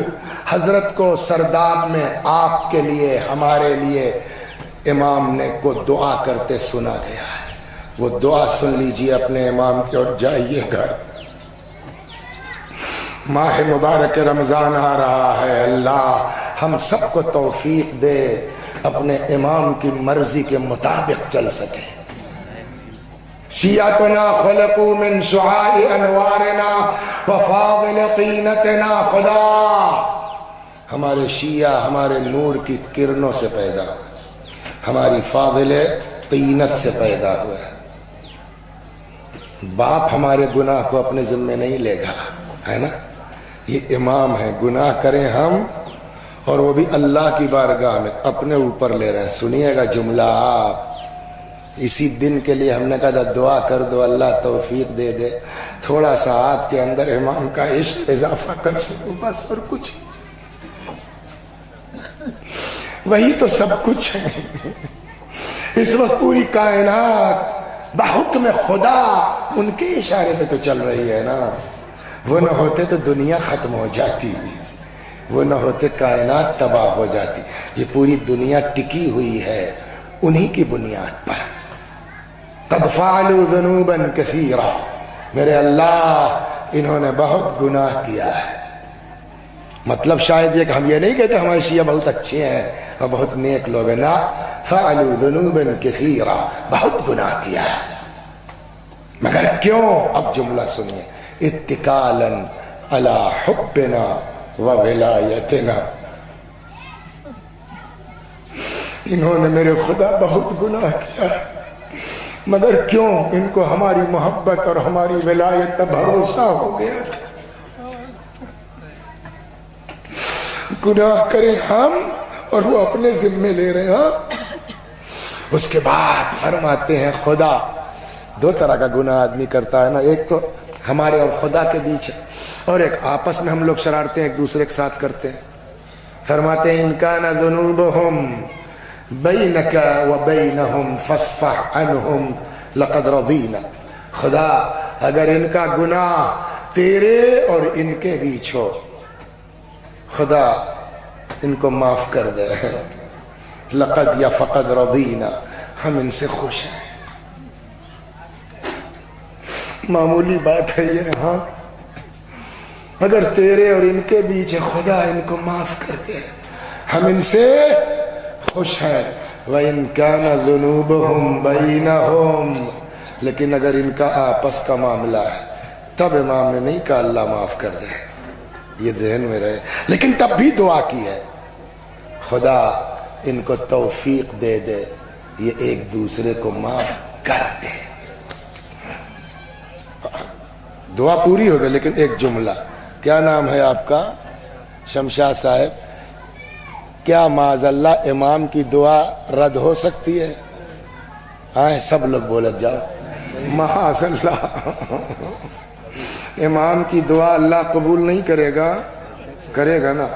حضرت کو سرداب میں آپ کے لیے ہمارے لیے امام نے کو دعا کرتے سنا گیا ہے. وہ دعا سن لیجئے اپنے امام کی اور جائیے گھر. ماہ مبارک رمضان آ رہا ہے, اللہ ہم سب کو توفیق دے اپنے امام کی مرضی کے مطابق چل سکے. شیعتنا خلقوا من شعاع انوارنا وفاضل طینتنا خدا. ہمارے شیعہ ہمارے نور کی کرنوں سے پیدا, ہماری فاضل طینت سے پیدا ہوا. باپ ہمارے گناہ کو اپنے ذمہ نہیں لے گا, ہے نا. یہ امام ہے, گناہ کریں ہم اور وہ بھی اللہ کی بارگاہ میں اپنے اوپر لے رہے ہیں. سنیے گا جملہ آپ, اسی دن کے لیے ہم نے کہا دعا کر دو اللہ توفیق دے دے, تھوڑا سا آپ کے اندر امام کا عشق اضافہ کر سکوں بس, اور کچھ. وہی تو سب کچھ ہے. اس وقت پوری کائنات بحکم خدا ان کے اشارے پہ تو چل رہی ہے نا. وہ نہ ہوتے تو دنیا ختم ہو جاتی, وہ نہ ہوتے کائنات تباہ ہو جاتی. یہ پوری دنیا ٹکی ہوئی ہے انہی کی بنیاد پر. قد فعلوا ذنوبا کثیرا, میرے اللہ انہوں نے بہت گناہ کیا ہے. مطلب شاید یہ کہ ہم یہ نہیں کہتے ہمارے شیعہ بہت اچھے ہیں اور بہت نیک لوگ ہیں, نا. فعلوا ذنوبا کثیرا, بہت گناہ کیا ہے. مگر کیوں؟ اب جملہ سنیے. اتکالا علی حبنا وولایتنا, انہوں نے میرے خدا بہت گناہ کیا ہے، مگر کیوں ان کو ہماری محبت اور ہماری ولایت پر بھروسہ ہو گیا تھا۔ گناہ کریں ہم اور وہ اپنے ذمے لے رہے ہیں۔ اس کے بعد فرماتے ہیں خدا، دو طرح کا گناہ آدمی کرتا ہے نا، ایک تو ہمارے اور خدا کے بیچ ہے، اور ایک آپس میں ہم لوگ شرارتیں ایک دوسرے کے ساتھ کرتے ہیں۔ فرماتے ہیں ان کان ذنوبہم بینک وبینہم فاصفح عنہم لقد رضینا، خدا اگر ان کا گناہ تیرے اور ان کے بیچ ہو، خدا ان کو معاف کر دے، لقد یا فقد رضینا، ہم ان سے خوش ہیں۔ معمولی بات ہے یہ، ہاں اگر تیرے اور ان کے بیچ ہے، خدا ان کو معاف کر دے، ہم ان سے خوش ہیں۔ وَإِن كَانَ ذُنُوبُهُمْ بَيْنَهُمْ، لیکن اگر ان کا آپس کا معاملہ ہے تب امام نے نہیں کہا اللہ معاف کر دے، یہ ذہن میں رہے، لیکن تب بھی دعا کی ہے خدا ان کو توفیق دے دے، یہ ایک دوسرے کو معاف کر دے۔ دعا پوری ہو گئی، لیکن ایک جملہ، کیا نام ہے آپ کا؟ شمشاد صاحب، کیا معاذ اللہ امام کی دعا رد ہو سکتی ہے؟ ہاں سب لوگ بولت جاؤ معاذ اللہ، امام کی دعا اللہ قبول نہیں کرے گا، کرے گا نا،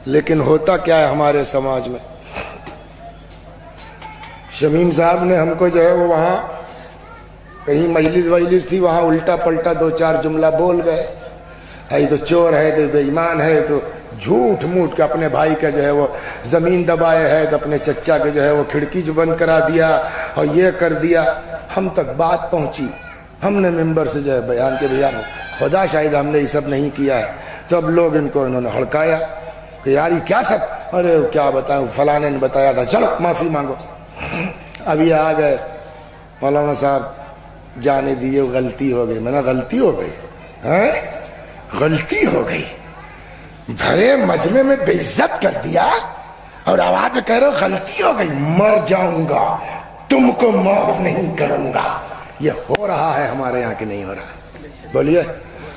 لیکن ہوتا کیا ہے ہمارے سماج میں، شمیم صاحب نے ہم کو جو ہے وہ وہاں کہیں مجلس تھی، وہاں الٹا پلٹا دو چار جملہ بول گئے، ہے تو چور ہے تو بے ایمان ہے تو جھوٹ موٹ کے اپنے بھائی کا جو ہے وہ زمین دبائے ہے، تو اپنے چچا کے جو ہے وہ کھڑکی جو بند کرا دیا اور یہ کر دیا۔ ہم تک بات پہنچی، ہم نے ممبر سے جو ہے بیان کے بیان، خدا شاہد ہم نے یہ سب نہیں کیا ہے، تو اب لوگ ان کو انہوں نے ہڑکایا کہ یار یہ کیا سب، ارے کیا بتائیں فلانے نے بتایا تھا، چلو معافی مانگو۔ اب یہ آ گئے مولانا صاحب جانے دیے، غلطی ہو گئی۔ میں نے غلطی ہو گئی ہے، غلطی ہو گئی، بھرے مجمع میں بے عزت کر دیا اور آواز میں کہہ رہے ہو غلطی ہو گئی، مر جاؤں گا، تم کو معاف نہیں کروں گا۔ یہ ہو رہا ہے ہمارے یہاں کہ نہیں ہو رہا ہے؟ بولیے،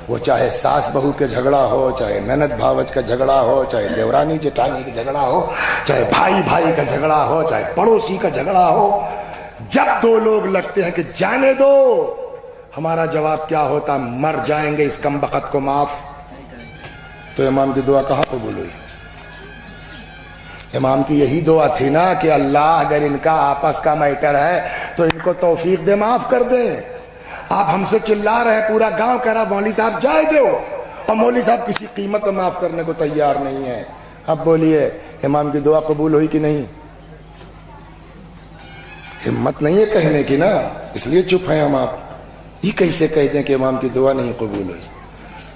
وہ چاہے ساس بہو کے جھگڑا ہو، چاہے نند بھاوج کا جھگڑا ہو، چاہے دیورانی جٹانی کا جھگڑا ہو، چاہے بھائی بھائی کا جھگڑا ہو، چاہے پڑوسی کا جھگڑا ہو، جب دو لوگ لگتے ہیں کہ جانے دو، ہمارا جواب کیا ہوتا؟ مر جائیں گے اس کم بخت کو معاف۔ تو امام کی دعا کہاں قبول ہوئی؟ امام کی یہی دعا تھی نا کہ اللہ اگر ان کا آپس کا میٹر ہے تو ان کو توفیق دے، معاف کر دے۔ آپ ہم سے چلا رہے، پورا گاؤں کہہ رہا مولوی صاحب جائے دو، اور مولوی صاحب کسی قیمت میں معاف کرنے کو تیار نہیں ہے۔ اب بولیے امام کی دعا قبول ہوئی کہ نہیں؟ ہمت نہیں ہے کہنے کی نا، اس لیے چپ ہیں ہم۔ آپ یہ کیسے کہتے ہیں کہ امام کی دعا نہیں قبول ہوئی؟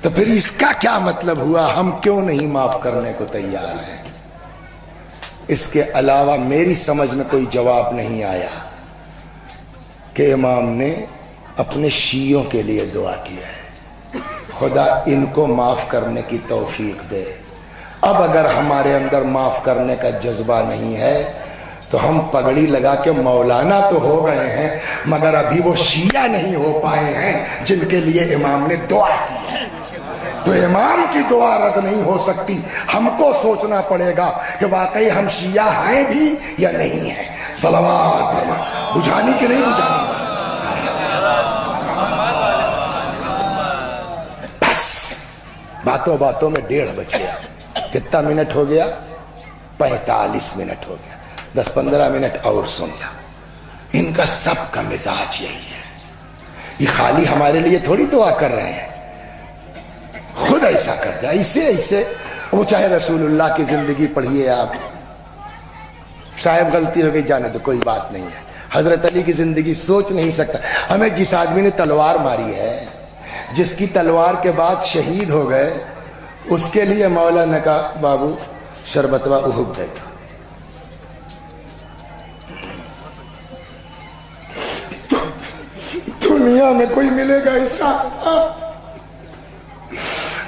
تو پھر اس کا کیا مطلب ہوا؟ ہم کیوں نہیں معاف کرنے کو تیار ہیں؟ اس کے علاوہ میری سمجھ میں کوئی جواب نہیں آیا کہ امام نے اپنے شیعوں کے لیے دعا کیا ہے، خدا ان کو معاف کرنے کی توفیق دے۔ اب اگر ہمارے اندر معاف کرنے کا جذبہ نہیں ہے تو ہم پگڑی لگا کے مولانا تو ہو گئے ہیں، مگر ابھی وہ شیعہ نہیں ہو پائے ہیں جن کے لیے امام نے دعا کی ہے۔ تو امام کی دعا رد نہیں ہو سکتی، ہم کو سوچنا پڑے گا کہ واقعی ہم شیعہ ہیں بھی یا نہیں ہیں۔ صلوات فرما، بجھانی کہ نہیں بجھانی؟ بس باتوں باتوں میں 1:30 بج گیا۔ کتنا منٹ ہو گیا؟ 45 منٹ ہو گیا۔ 10-15 منٹ اور سن لیا۔ ان کا سب کا مزاج یہی ہے، یہ خالی ہمارے لیے تھوڑی دعا کر رہے ہیں، خود ایسا کرتا ہے، ایسے وہ چاہے رسول اللہ کی زندگی پڑھیے آپ، صاحب غلطی ہو گئی جانے تو کوئی بات نہیں ہے، حضرت علی کی زندگی سوچ نہیں سکتا۔ ہمیں جس آدمی نے تلوار ماری ہے، جس کی تلوار کے بعد شہید ہو گئے، اس کے لیے مولا نے کہا بابو شربتوا احب دے دو۔ دنیا میں کوئی ملے گا ایسا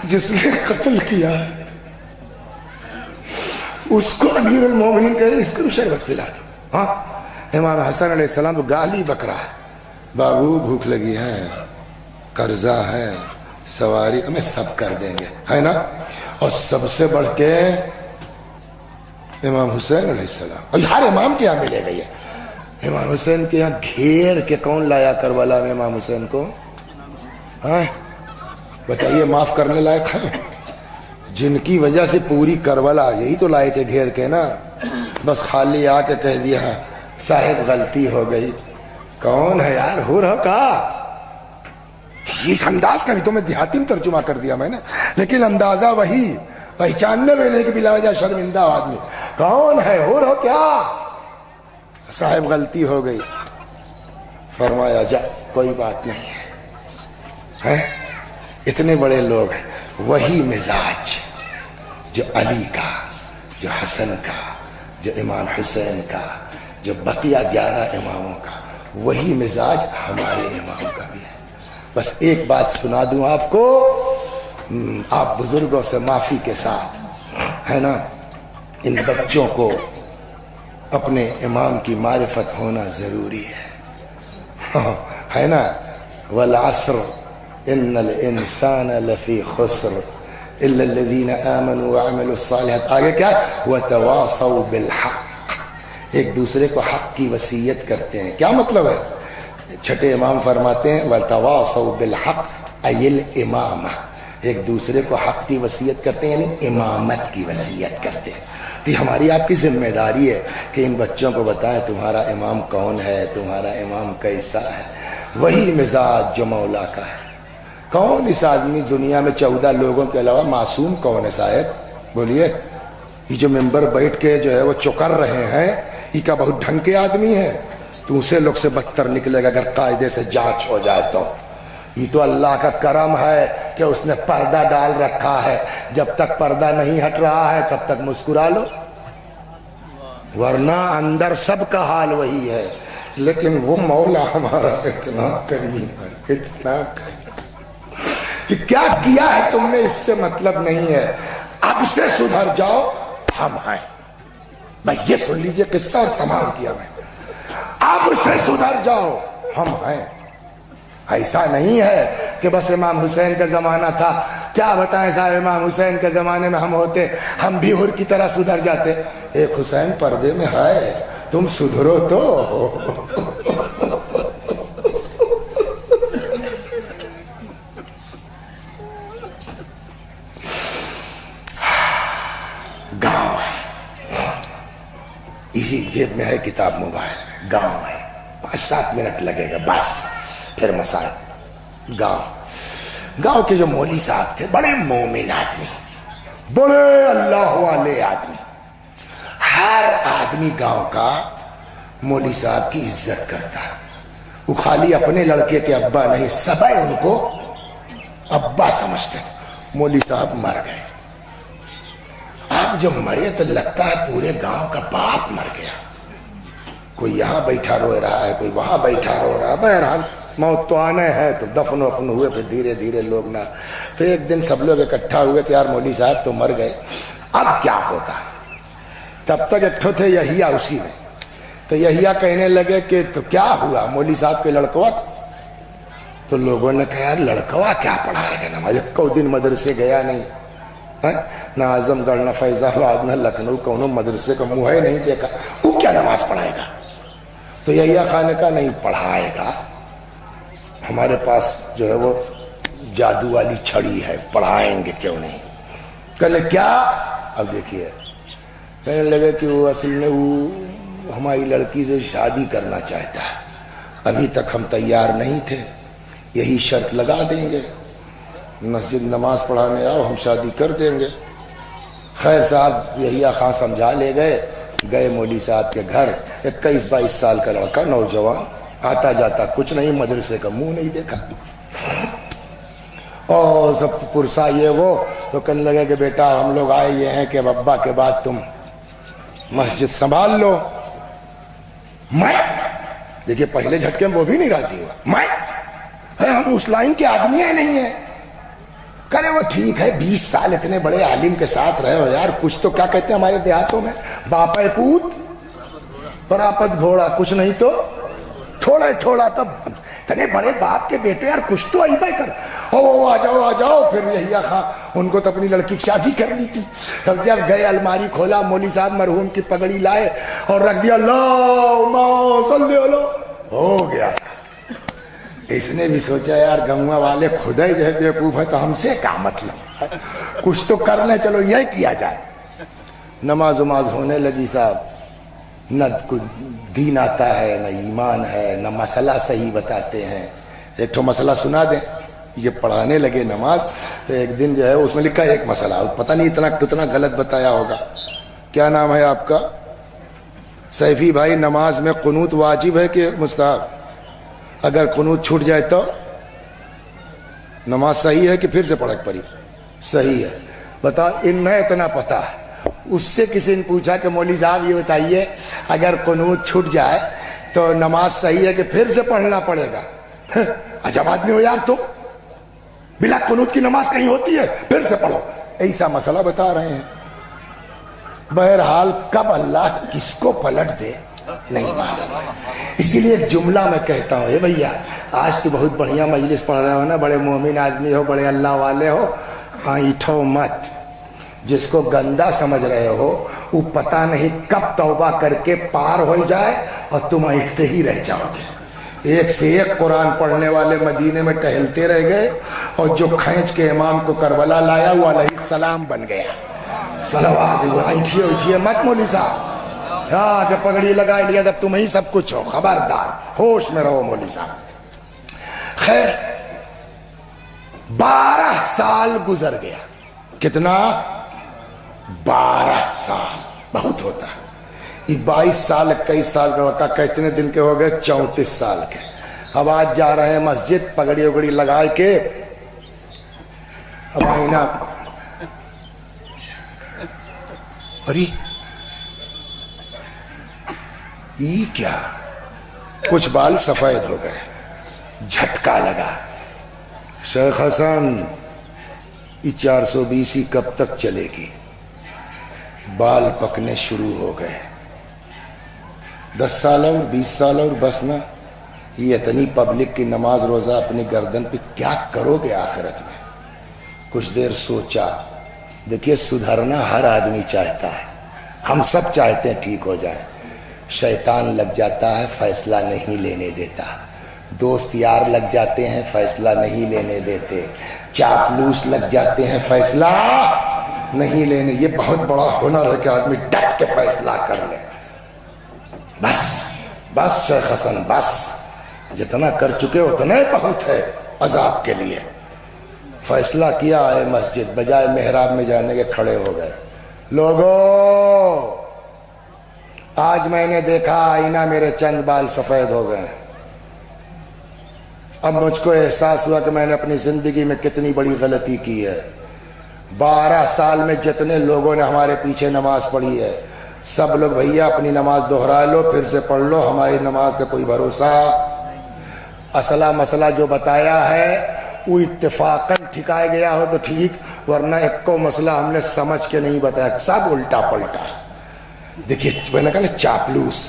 جس نے قتل کیا ہے؟ اس کو امیر المومنین کہہ رہے اس کو بھی شربت پلا دو. ہاں امام حسن علیہ السلام کو گالی بک رہا ہے, بابو بھوک لگی ہے, قرضہ ہے, سواری ہمیں سب کر دیں گے, ہے نا. اور سب سے بڑھ کے امام حسین علیہ السلام, اور ہر امام کے یہاں ملے گا یہ. امام حسین کے یہاں گھیر کے کون لایا کربلا میں امام حسین کو؟ ہاں بتائیے, معاف کرنے لائق ہیں؟ جن کی وجہ سے پوری کربلا یہی تو لائے تھے گھیر کے نا. بس خالی آ کے کہہ دیا صاحب غلطی ہو گئی. کون ہے یار؟ ہو رہا کا اس انداز کا بھی تو میں دیہاتی میں ترجمہ کر دیا میں نے, لیکن اندازہ وہی, پہچاننے میں نہیں کہ بلا وجہ شرمندہ آدمی. کون ہے؟ ہو رہا کیا؟ صاحب غلطی ہو گئی. فرمایا جا کوئی بات نہیں ہے, اتنے بڑے لوگ ہیں. وہی مزاج جو علی کا, جو حسن کا, جو امام حسین کا, جو بقیہ 11 اماموں کا, وہی مزاج ہمارے امام کا بھی ہے. بس ایک بات سنا دوں آپ کو, آپ بزرگوں سے معافی کے ساتھ, ہے نا, ان بچوں کو اپنے امام کی معرفت ہونا ضروری ہے, ہے نا. والعصر ان الانسان لفی خسر الا الذین آمنوا وعملوا الصالحات. آگے کیا؟ وتواصوا بالحق, ایک دوسرے کو حق کی وصیت کرتے ہیں. کیا مطلب ہے؟ چھٹے امام فرماتے ہیں وتواصوا بالحق ای الامامہ, ایک دوسرے کو حق کی وصیت کرتے ہیں یعنی امامت کی وصیت کرتے ہیں. تو یہ ہماری آپ کی ذمہ داری ہے کہ ان بچوں کو بتائیں تمہارا امام کون ہے, تمہارا امام کیسا ہے. وہی مزاج جو مولا کا ہے. کون اس آدمی دنیا میں 14 لوگوں کے علاوہ معصوم کون ہے صاحب؟ بولیے. یہ جو ممبر بیٹھ کے جو ہے وہ چکر رہے ہیں, یہ کا بہت ڈھنگ کے آدمی ہے. تو اسے لوگ سے بدتر نکلے گا اگر قاعدے سے جانچ ہو جائے تو. یہ تو اللہ کا کرم ہے کہ اس نے پردہ ڈال رکھا ہے. جب تک پردہ نہیں ہٹ رہا ہے تب تک مسکرا لو, ورنہ اندر سب کا حال وہی ہے. لیکن وہ مولا ہمارا اتنا کریم ہے, اتنا کریم کہ کیا کیا ہے تم نے اس سے مطلب نہیں ہے. اب سے سدھر جاؤ, ہم ہیں. بس یہ سن لیجئے قصہ اور تمام کیا میں. اب سے سدھر جاؤ, ہم ہیں. ایسا نہیں ہے کہ بس امام حسین کا زمانہ تھا, کیا بتائیں صاحب, امام حسین کے زمانے میں ہم ہوتے ہم بھی ہر کی طرح سدھر جاتے. ایک حسین پردے میں ہے, تم سدھرو تو. گاؤں ہے, اسی جیب میں ہے کتاب موبائل. گاؤں ہے, 5-7 منٹ لگے گا بس, پھر مسائل. گاؤں کے جو مولوی صاحب تھے, بڑے مومن آدمی, بڑے اللہ والے آدمی. ہر آدمی گاؤں کا مولوی صاحب کی عزت کرتا ہے. وہ خالی اپنے لڑکے کے ابا نہیں, سبھی ان کو ابا سمجھتے تھے. مولوی صاحب مر گئے. اب جب مرے تو لگتا ہے پورے گاؤں کا باپ مر گیا. کوئی یہاں بیٹھا رو رہا ہے, کوئی وہاں بیٹھا رو رہا ہے. بہرحال موت تو آنا ہے, تو دفن وفن ہوئے. پھر دھیرے دھیرے لوگ نہ, پھر ایک دن سب لوگ اکٹھا ہوئے کہ یار مولوی صاحب تو مر گئے, اب کیا ہوگا. تب تک اکٹھے تھے یحییٰ اسی میں. تو یحییٰ کہنے لگے کہ تو کیا ہوا مولوی صاحب کے لڑکوا. تو لوگوں نے کہا یار لڑکوا کیا پڑھائے گا, نہ کو دن مدرسے گیا نہیں, نہ اعظم گڑھ, نہ فیض آباد, نہ لکھنؤ, کونوں مدرسے کا منہ ہی نہیں دیکھا, وہ کیا نماز پڑھائے گا. تو یحییٰ خان کا نہیں پڑھائے گا, ہمارے پاس جو ہے وہ جادو والی چھڑی ہے, پڑھائیں گے کیوں نہیں. کہلے کیا. اب دیکھیے کہنے لگے کہ وہ اصل میں وہ ہماری لڑکی سے شادی کرنا چاہتا ہے, ابھی تک ہم تیار نہیں تھے, یہی شرط لگا دیں گے, مسجد نماز پڑھانے آؤ, ہم شادی کر دیں گے. خیر صاحب یحییٰ خان سمجھا لے گئے مولوی صاحب کے گھر. 21-22 سال کا لڑکا, نوجوان, آتا جاتا کچھ نہیں, مدرسے کا منہ نہیں دیکھا. اور سب پرسا یہ وہ, تو کہنے لگے کہ بیٹا ہم لوگ آئے یہ ہیں کہ ابا کے بعد تم مسجد سنبھال لو. میں دیکھیے پہلے جھٹکے میں وہ بھی نہیں راضی ہوا. میں ہم اس لائن کے آدمی ہیں نہیں ہیں, کرے وہ ٹھیک ہے 20 سال اتنے بڑے عالم کے ساتھ رہے ہو یار, کچھ تو کیا کہتے ہیں ہمارے دیہاتوں میں, باپے پوت پراپت گھوڑا, کچھ نہیں تو تھوڑا تھوڑا, تو اتنے بڑے باپ کے بیٹے یار کچھ تو ایبے کر. آ جاؤ. پھر یحییٰ خان ان کو تو اپنی لڑکی کی شادی کرنی تھی, تب جب گئے الماری کھولا, مولوی صاحب مرحوم کی پگڑی لائے اور رکھ دیا, اللہم صلی علیہ, ہو گیا. اس نے بھی سوچا یار گنگوا والے خدا ہی جو ہے بیوقوف ہے تو ہم سے کیا مطلب, کچھ تو کر لیں, چلو یہ کیا جائے. نماز ہونے لگی صاحب, نہ دین آتا ہے, نہ ایمان ہے, نہ مسئلہ صحیح بتاتے ہیں. ایک تو مسئلہ سنا دیں, یہ پڑھانے لگے نماز, تو ایک دن جو ہے اس میں لکھا ہے ایک مسئلہ, پتہ نہیں اتنا کتنا غلط بتایا ہوگا. کیا نام ہے آپ کا؟ سیفی بھائی, نماز میں قنوت واجب ہے کہ مستحب؟ اگر قنوت چھوٹ جائے تو نماز صحیح ہے کہ پھر سے پڑھ پڑی؟ صحیح ہے. بتا, انہیں اتنا پتا ہے. اس سے کسی نے پوچھا کہ مولوی صاحب یہ بتائیے اگر قنوت چھوٹ جائے تو نماز صحیح ہے کہ پھر سے پڑھنا پڑے گا؟ عجب آدمی ہو یار, تو بلا قنوت کی نماز کہیں ہوتی ہے؟ پھر سے پڑھو. ایسا مسئلہ بتا رہے ہیں. بہرحال کب اللہ کس کو پلٹ دے نہیں معلوم. اسی لیے ایک جملہ میں کہتا ہوں, اے بھیا آج تو بہت بڑھیا مجلس پڑھ رہے ہو نا, بڑے مومن آدمی ہو, بڑے اللہ والے ہو, ایٹھو مت. جس کو گندا سمجھ رہے ہو وہ پتہ نہیں کب توبہ کر کے پار ہو جائے اور تم ایٹھتے ہی رہ جاؤ گے. ایک سے ایک قرآن پڑھنے والے مدینے میں ٹہلتے رہ گئے, اور جو کھینچ کے امام کو کربلا لایا وہ علیہ السلام بن گیا. صلوات. ایٹھیے مت مولوی صاحب, ہاں کہ پگڑی لگا لیا جب تم ہی سب کچھ ہو, خبردار ہوش میں رہو مولوی صاحب. خیر 12 سال گزر گیا. کتنا؟ 12 سال بہت ہوتا ہے. 22 سال 21 سال کا لڑکا کتنے دن کے ہو گئے؟ 34 سال کے. اب آج جا رہے ہیں مسجد, پگڑی وگڑی لگا کے, اب آئینہ, ارے یہ کیا, کچھ بال سفید ہو گئے. جھٹکا لگا. شیخ حسن یہ 420 کب تک چلے گی؟ بال پکنے شروع ہو گئے. 10 سال اور 20 سال اور بس نا. یہ اتنی پبلک کی نماز روزہ اپنی گردن پہ کیا کرو گے آخرت میں؟ کچھ دیر سوچا. دیکھیے سدھرنا ہر آدمی چاہتا ہے, ہم سب چاہتے ہیں ٹھیک ہو جائے. شیطان لگ جاتا ہے, فیصلہ نہیں لینے دیتا. دوست یار لگ جاتے ہیں, فیصلہ نہیں لینے دیتے. چاپلوس لگ جاتے ہیں, فیصلہ نہیں لینے. یہ بہت بڑا ہنر ہے کہ آدمی ڈٹ کے فیصلہ کر لے. بس شیخ حسن بس, جتنا کر چکے اتنا بہت ہے عذاب کے لیے. فیصلہ کیا ہے مسجد, بجائے محراب میں جانے کے کھڑے ہو گئے. لوگوں آج میں نے دیکھا آئینہ میرے چند بال سفید ہو گئے. اب مجھ کو احساس ہوا کہ میں نے اپنی زندگی میں کتنی بڑی غلطی کی ہے. 12 سال میں جتنے لوگوں نے ہمارے پیچھے نماز پڑھی ہے, سب لوگ بھیا اپنی نماز دہرا لو, پھر سے پڑھ لو, ہماری نماز کا کوئی بھروسہ. اصلہ مسئلہ جو بتایا ہے وہ اتفاقاً ٹھکایا گیا ہو تو ٹھیک, ورنہ ایک کو مسئلہ ہم نے سمجھ کے نہیں بتایا, سب الٹا پلٹا. دیکھیے میں نے کہا چاپلوس.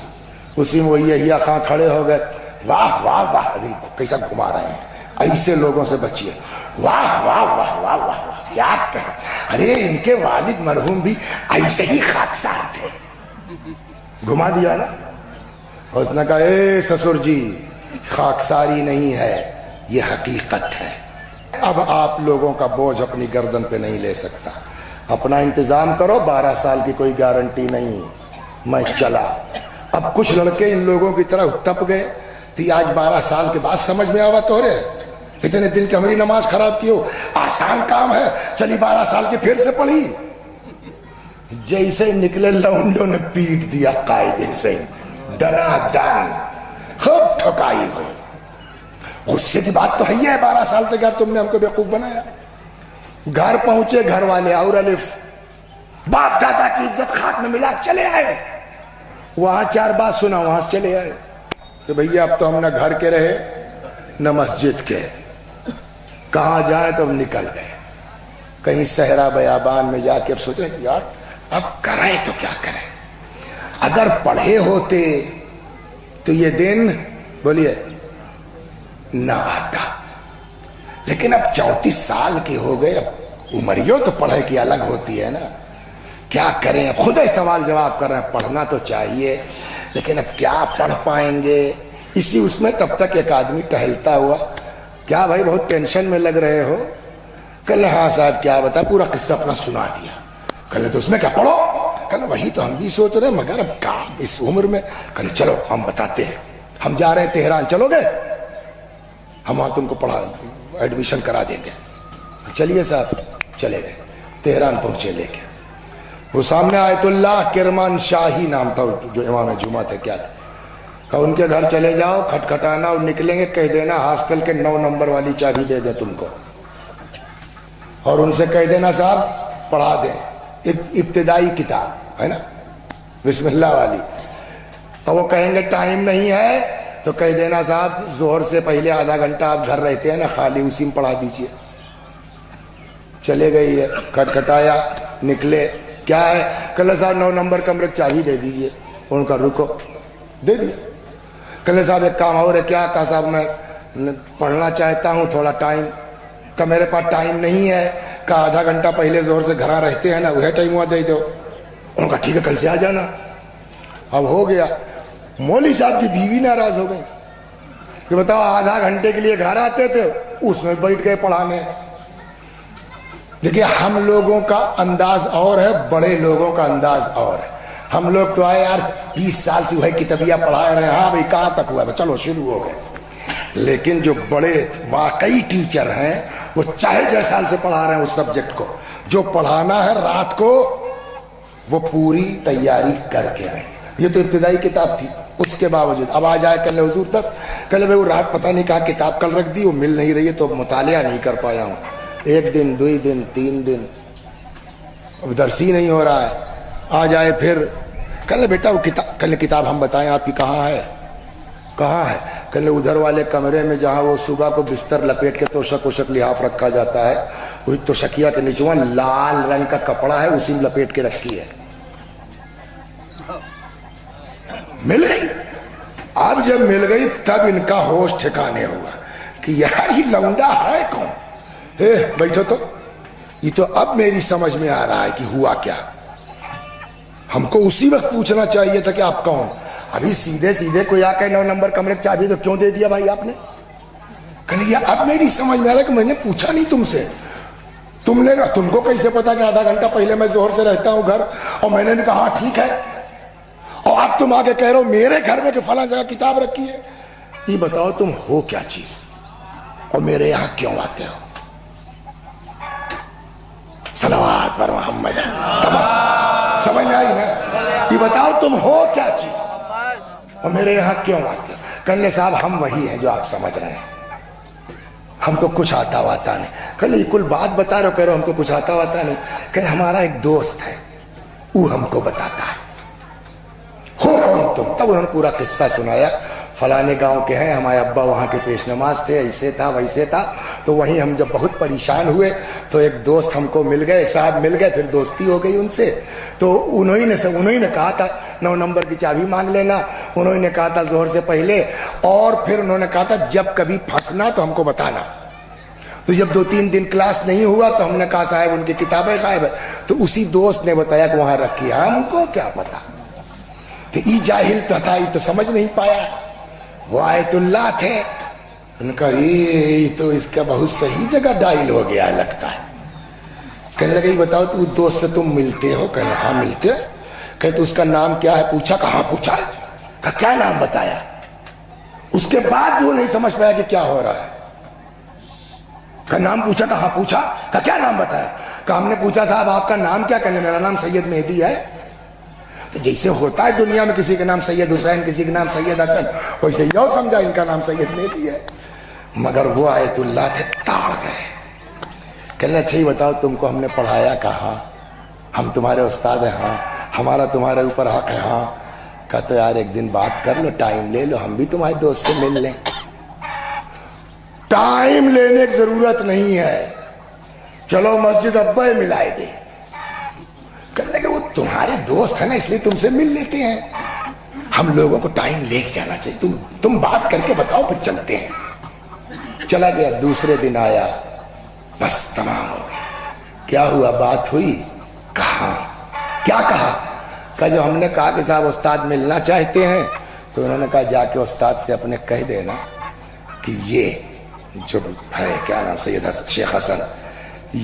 اسی میں وہی یحییٰ خان کھڑے ہو گئے, واہ واہ واہ, کیسا گھما رہے ہیں, ایسے لوگوں سے بچیے. واہ واہ واہ واہ واہ واہ, کیا کہا. ارے ان کے والد مرحوم بھی ایسے ہی خاکسار تھے. گھما دیا نا. اس نے کہا اے سسر جی خاکساری نہیں ہے, یہ حقیقت ہے. اب آپ لوگوں کا بوجھ اپنی گردن پہ نہیں لے سکتا. اپنا انتظام کرو, 12 سال کی کوئی گارنٹی نہیں. میں چلا. اب کچھ لڑکے ان لوگوں کی طرح تپ گئے تھی, آج 12 سال کے بعد سمجھ میں آوا تو رہے اتنے دن کی ہماری نماز خراب کی ہو, آسان کام ہے, چلی 12 سال کی پھر سے پڑھی. جیسے نکلے لونڈوں نے پیٹ دیا قاعدے سے, دنا دن خوب ٹھکائی ہوئی. غصے کی بات تو ہے 12 سال سے گھر تم نے ہم کو بیوقوف بنایا. گھر پہنچے, گھر والے اور الف, باپ دادا کی عزت خاک میں ملا, چلے آئے. وہاں 4 بات سنا, وہاں سے چلے آئے. تو بھیا اب تو ہم نہ گھر کے رہے نہ مسجد کے, کہاں جائیں تو ہم نکل گئے. کہیں صحرا بیابان میں جا کے اب سوچ رہے یار اب کریں تو کیا کریں. اگر پڑھے ہوتے تو یہ دن بولیے نہ آتا. لیکن اب 34 سال کے ہو گئے, اب عمریوں تو پڑھے کی الگ ہوتی ہے نا. کیا کریں, اب خود ہی سوال جواب کر رہے ہیں. پڑھنا تو چاہیے لیکن اب کیا پڑھ پائیں گے. اسی اس میں تب تک ایک آدمی ٹہلتا ہوا, کیا بھائی بہت ٹینشن میں لگ رہے ہو؟ کل ہاں صاحب کیا بتا, پورا قصہ اپنا سنا دیا. کل تو اس میں کیا پڑھو, کل وہی تو ہم بھی سوچ رہے ہیں مگر اب کیا اس عمر میں. کل چلو ہم بتاتے ہیں, ہم جا رہے ہیں تہران, چلو گے ہم وہاں تم کو پڑھا ایڈمیشن کرا دیں گے. چلیے صاحب, چلے گئے تہران پہنچے لے کے. وہ سامنے آیت اللہ کرمان شاہی نام تھا جو امام جمعہ تھے, کیا تھا, ان کے گھر چلے جاؤ, کھٹکھٹانا اور نکلیں گے, کہہ دینا ہاسٹل کے 9 نمبر والی چابی دے دیں تم کو, اور ان سے کہہ دینا صاحب پڑھا دیں. ابتدائی کتاب ہے نا بسم اللہ والی. تو وہ کہیں گے ٹائم نہیں ہے تو کہہ دینا صاحب ظہر سے پہلے آدھا گھنٹہ آپ گھر رہتے ہیں نا خالی, اسی میں پڑھا دیجئے. چلے گئی ہے, کھٹکھٹایا, نکلے, کیا ہے کل صاحب 9 نمبر کمرے کی چابی دے دیجئے. ان کا رکو, دے دیا. کل صاحب ایک کام اور ہے, کیا کہا صاحب میں پڑھنا چاہتا ہوں, تھوڑا ٹائم کا میرے پاس ٹائم نہیں ہے. کہا آدھا گھنٹہ پہلے زور سے گھر رہتے ہیں نا, وہی ٹائم ہوا دے دو. ان کا ٹھیک ہے کل سے آ جانا. اب ہو گیا. مولوی صاحب کی بیوی ناراض ہو گئی کہ بتاؤ آدھا گھنٹے کے لیے گھر آتے تھے, اس میں بیٹھ گئے پڑھانے. دیکھیے ہم لوگوں کا انداز اور ہے, بڑے لوگوں کا انداز اور ہے. ہم لوگ تو آئے یار 20 سال سے وہی کتابیاں پڑھا رہے ہیں, ہاں بھائی کہاں تک ہوا, چلو شروع ہو گئے. لیکن جو بڑے واقعی ٹیچر ہیں وہ چاہے جیسے سال سے پڑھا رہے ہیں اس سبجیکٹ کو, جو پڑھانا ہے رات کو وہ پوری تیاری کر کے آئیں. یہ تو ابتدائی کتاب تھی, اس کے باوجود اب آ جائے کل حضور تک, کل وہ رات پتہ نہیں کہا کتاب کل رکھ دی, وہ مل نہیں رہی ہے تو مطالعہ نہیں کر پایا ہوں. 1 دن 2 دن 3 دن اب درس ہی نہیں ہو رہا ہے. آ جائے پھر کل بیٹا وہ کتاب, کل کتاب ہم بتائیں آپ کی کہاں ہے, کہاں ہے. کل ادھر والے کمرے میں جہاں وہ صبح کو بستر لپیٹ کے توشک وشک لحاف رکھا جاتا ہے, وہی توشکیا کے نیچے لال رنگ کا کپڑا ہے, اسی میں لپیٹ کے رکھی ہے. مل گئی. اب جب مل گئی تب ان کا ہوش ٹھکانے ہوا کہ یار یہ لونڈا ہے کون. بیٹھو تو, یہ تو اب میری سمجھ میں آ رہا ہے کہ ہوا کیا. ہم کو اسی وقت پوچھنا چاہیے تھا کہ آپ کون. ابھی سیدھے سیدھے کوئی آ کے 9 نمبر کمرے کی چابی تو کیوں دے دیا بھائی آپ نے. کہ اب میری سمجھ میں آ رہا ہے کہ میں نے پوچھا نہیں تم سے, تم کو کیسے پتا کہ آدھا گھنٹہ پہلے میں زہر سے رہتا ہوں گھر, اور میں نے کہا ٹھیک ہے, اور اب تم آگے کہہ رہے ہو میرے گھر میں کہ فلاں جگہ کتاب رکھی ہے. یہ بتاؤ تم ہو کیا چیز اور میرے یہاں کیوں آتے ہو. صلوات پر محمد. سمجھ میں آئی نا. یہ بتاؤ تم ہو کیا چیز اور میرے یہاں کیوں آتے ہو. کہنے صاحب ہم وہی ہیں جو آپ سمجھ رہے ہیں, ہم کو کچھ آتا واتا نہیں. کہنے کل بات بتا رہے ہو, کہہ رہے ہو ہم کو کچھ آتا واتا نہیں. کہ ہمارا ایک دوست ہے وہ ہم کو بتاتا ہے. ہو کون تم. تب انہوں نے پورا قصہ سنایا. فلانے گاؤں کے ہیں, ہمارے ابا وہاں کے پیش نماز تھے, ایسے تھا ویسے تھا. تو وہیں ہم جب بہت پریشان ہوئے تو ایک دوست ہم کو مل گئے, ایک صاحب مل گئے, پھر دوستی ہو گئی ان سے. تو انہوں نے کہا تھا 9 نمبر کی چابی مانگ لینا. انہوں نے کہا تھا ظہر سے پہلے, اور پھر انہوں نے کہا تھا جب کبھی پھنسنا تو ہم کو بتانا. تو جب 2-3 دن کلاس نہیں ہوا تو ہم نے کہا صاحب ان کی کتابیں غائب ہے. تو اسی دوست نے بتایا کہ وہاں رکھی. ہم کو کیا پتا. تو یہ جاہل تو تھا, یہ تو سمجھ نہیں پایا. وہ آیت اللہ تھے, ان کا یہ تو اس کا بہت صحیح جگہ ڈائل ہو گیا لگتا ہے. کہنے لگے بتاؤ تو اس دوست سے تم ملتے ہو. کہنے ہاں ملتے. کہ تو اس کا نام کیا ہے پوچھا. کہاں پوچھا, کہ کیا نام بتایا. اس کے بعد وہ نہیں سمجھ پایا کہ کیا ہو رہا ہے. کہ نام پوچھا. کہاں پوچھا. کہ کیا نام بتایا. کہ ہم نے پوچھا صاحب آپ کا نام کیا. کہنے میرا نام سید مہدی ہے. تو جیسے ہوتا ہے دنیا میں کسی کا نام سید حسین, کسی کا نام سید حسن, ویسے یوں سمجھا ان کا نام سید مہدی ہے. مگر وہ آیت اللہ تھے, تاڑ گئے. کہنے اچھا ہی بتاؤ تم کو ہم نے پڑھایا کہاں. ہم تمہارے استاد ہیں. ہاں. ہمارا تمہارے اوپر حق ہے. ہاں. کہتے یار ایک دن بات کر لو, ٹائم لے لو, ہم بھی تمہارے دوست سے مل لیں. ٹائم لینے کی ضرورت نہیں ہے. چلو مسجد ابا ملائے دے. کہنے لگے وہ تمہارے دوست ہیں نا اس لیے تم سے مل لیتے ہیں, ہم لوگوں کو ٹائم لے کے جانا چاہیے, تم بات کر کے بتاؤ پھر چلتے ہیں. چلا گیا, دوسرے دن آیا, بس تمام ہو گیا. کیا ہوا, بات ہوئی, کہا کیا کہا, کہ جو ہم نے کہا کہ صاحب استاد ملنا چاہتے ہیں, تو انہوں نے کہا جا کے استاد سے اپنے کہہ دینا کہ یہ جو ہے کیا نام سید شیخ حسن,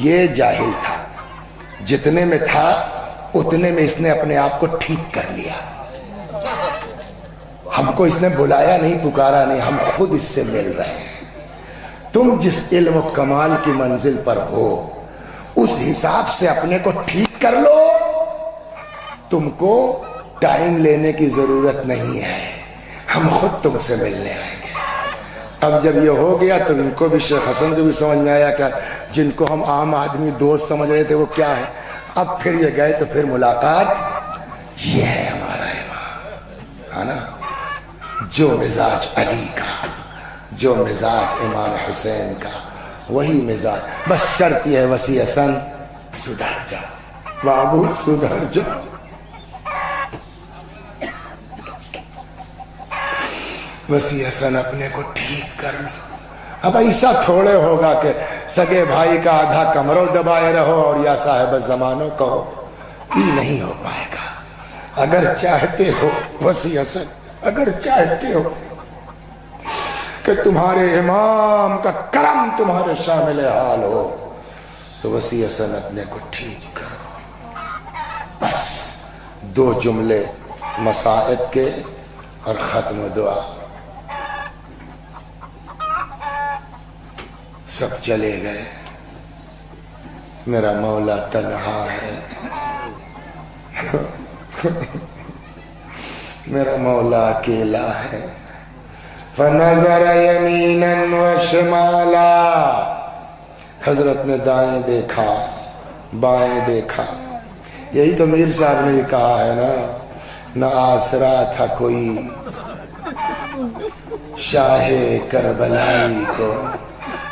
یہ جاہل تھا, جتنے میں تھا اتنے میں اس نے اپنے آپ کو ٹھیک کر لیا, ہم کو اس نے بلایا نہیں, پکارا نہیں, ہم خود اس سے مل رہے ہیں. تم جس علم و کمال کی منزل پر ہو اس حساب سے اپنے کو ٹھیک کر لو, تم کو ٹائم لینے کی ضرورت نہیں ہے, ہم خود تم سے ملنے آئیں گے. اب جب یہ ہو گیا تو ان کو بھی, شیخ حسن کو بھی سمجھ میں آیا کہ جن کو ہم عام آدمی دوست سمجھ رہے تھے وہ کیا ہے. اب پھر یہ گئے تو پھر ملاقات, یہ ہے ہمارا امام, ہے نا, جو مزاج علی کا, جو مزاج امام حسین کا, وہی مزاج. بس شرط یہ ہے وسیع حسن سدھر جاؤ بابو, سدھر جاؤ. وسیع حسن اپنے کو ٹھیک کر لو. اب ایسا تھوڑے ہوگا کہ سگے بھائی کا آدھا کمروں دبائے رہو اور یا صاحب زمانوں کہو, یہ نہیں ہو پائے گا. اگر چاہتے ہو وسیع حسن, اگر چاہتے ہو کہ تمہارے امام کا کرم تمہارے شامل حال ہو, تو وسیع حسن اپنے کو ٹھیک کرو. بس 2 جملے مصائب کے اور ختم دعا. سب چلے گئے, میرا مولا تنہا ہے, میرا مولا اکیلا ہے. فنظر یمینا وشمالا, حضرت نے دائیں دیکھا بائیں دیکھا. یہی تو میر صاحب نے بھی کہا ہے نا, نہ آسرا تھا کوئی شاہ کربلائی کو,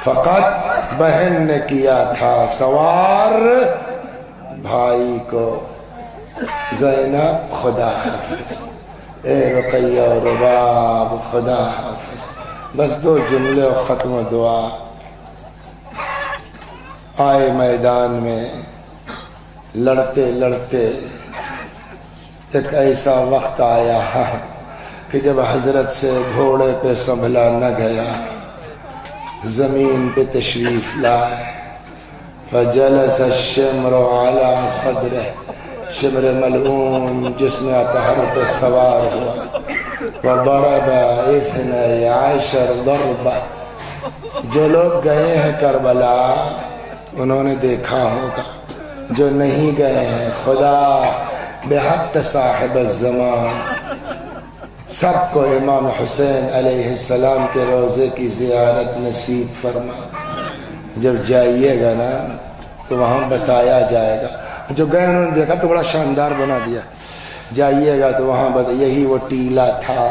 فقط بہن نے کیا تھا سوار بھائی کو. زینب خدا حافظ, اے رقیہ و رباب خدا حافظ. بس 2 جملے اور ختم دعا. آئے میدان میں, لڑتے لڑتے ایک ایسا وقت آیا کہ جب حضرت سے گھوڑے پہ سنبھلا نہ گیا, زمین پہ تشریف لائے. فجلس الشمر على صدره, شمر ملعون جسم اطہر پہ سوار ہوا. وضرب 12 ضربہ. جو لوگ گئے ہیں کربلا انہوں نے دیکھا ہوگا, جو نہیں گئے ہیں خدا بحق صاحب الزمان سب کو امام حسین علیہ السلام کے روضے کی زیارت نصیب فرما. جب جائیے گا نا تو وہاں بتایا جائے گا, جو گئے انہوں نے دیکھا تو بڑا شاندار بنا دیا. جائیے گا تو وہاں یہی وہ ٹیلا تھا,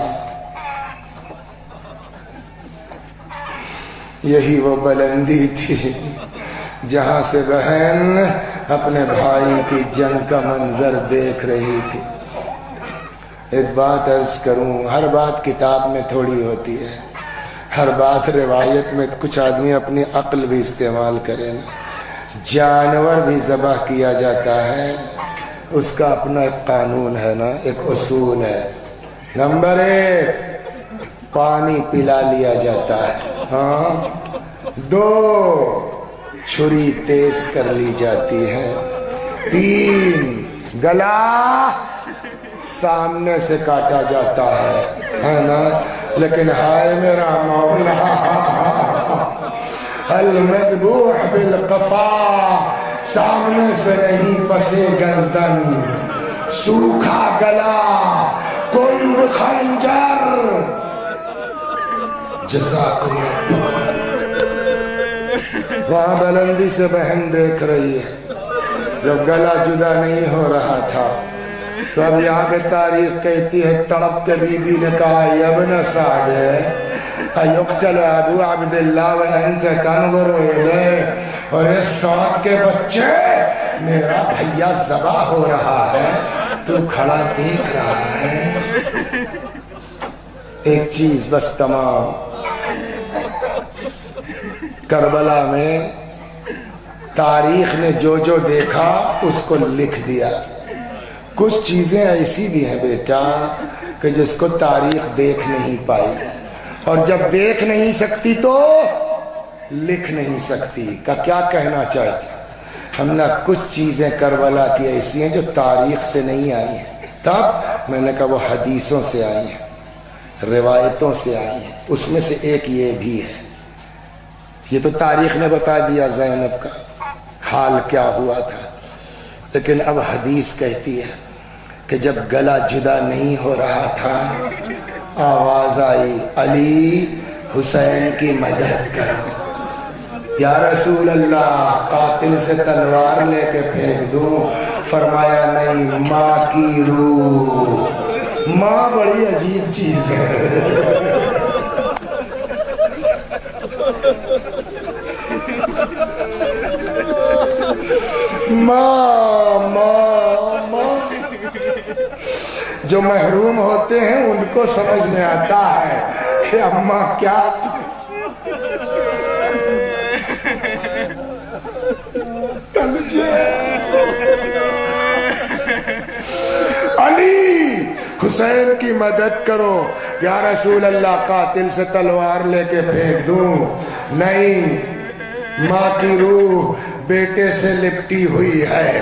یہی وہ بلندی تھی جہاں سے بہن اپنے بھائی کی جنگ کا منظر دیکھ رہی تھی. ایک بات عرض کروں, ہر بات کتاب میں تھوڑی ہوتی ہے, ہر بات روایت میں. کچھ آدمی اپنی عقل بھی استعمال کرے نا. جانور بھی ذبح کیا جاتا ہے, اس کا اپنا ایک قانون ہے نا, ایک اصول ہے. نمبر 1 پانی پلا لیا جاتا ہے, ہاں. 2 چھری تیز کر لی جاتی ہے. 3 گلا سامنے سے کاٹا جاتا ہے نا. لیکن ہائے میرا مولا, المذبوح بالقفا, سامنے سے نہیں پسے گردن, سوکھا گلا, کند خنجر. جزاکم ربکم. وہاں بلندی سے بہن دیکھ رہی ہے. جب گلا جدا نہیں ہو رہا تھا تو اب یہاں پہ تاریخ کہتی ہے, تڑپ کے بی بی نے کہا, یا ابن سعد ایقتل ابو عبداللہ وانت تنظر الیہ, اور سعد کے بچے میرا بھیا ذبح ہو رہا ہے، تو کھڑا دیکھ رہا ہے۔ ایک چیز بس تمام، کربلا میں تاریخ نے جو جو دیکھا اس کو لکھ دیا۔ کچھ چیزیں ایسی بھی ہیں بیٹا کہ جس کو تاریخ دیکھ نہیں پائی، اور جب دیکھ نہیں سکتی تو لکھ نہیں سکتی۔ کا کیا کہنا چاہتے ہم نے کچھ چیزیں کربلا کی ایسی ہیں جو تاریخ سے نہیں آئی ہیں، تب میں نے کہا وہ حدیثوں سے آئی ہیں، روایتوں سے آئی ہیں۔ اس میں سے ایک یہ بھی ہے، یہ تو تاریخ نے بتا دیا زینب کا حال کیا ہوا تھا، لیکن اب حدیث کہتی ہے کہ جب گلا جدا نہیں ہو رہا تھا، آواز آئی علی حسین کی مدد کرو۔ یا رسول اللہ قاتل سے تلوار لے کے پھینک دوں؟ فرمایا نہیں، ماں کی روح، ماں بڑی عجیب چیز ہے۔ ماں ماں ماں، جو محروم ہوتے ہیں ان کو سمجھ میں آتا ہے کہ اماں کیا تھی۔ علی حسین کی مدد کرو۔ یا رسول اللہ قاتل سے تلوار لے کے پھینک دوں؟ نہیں، ماں کی روح بیٹے سے لپٹی ہوئی ہے،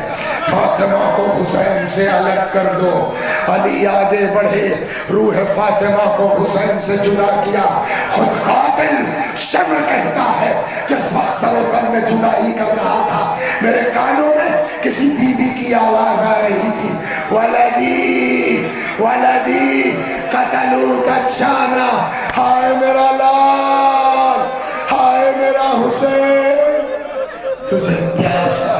فاطمہ کو حسین سے الگ کر دو۔ علی آگے بڑھے، روح فاطمہ کو حسین سے جدا کیا۔ خود قاتل شمر کہتا ہے جذبہ سر و تن میں جدائی کر رہا تھا، میرے کانوں میں کسی بی بی کی آواز آ رہی تھی، ولدی ولدی قتلوا کدشانا، ہائے میرا لال، ہائے میرا حسین، تجھے پیاسا۔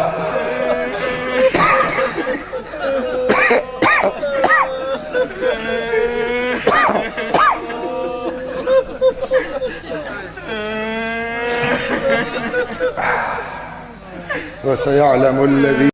وَسَيَعْلَمُ الَّذِينَ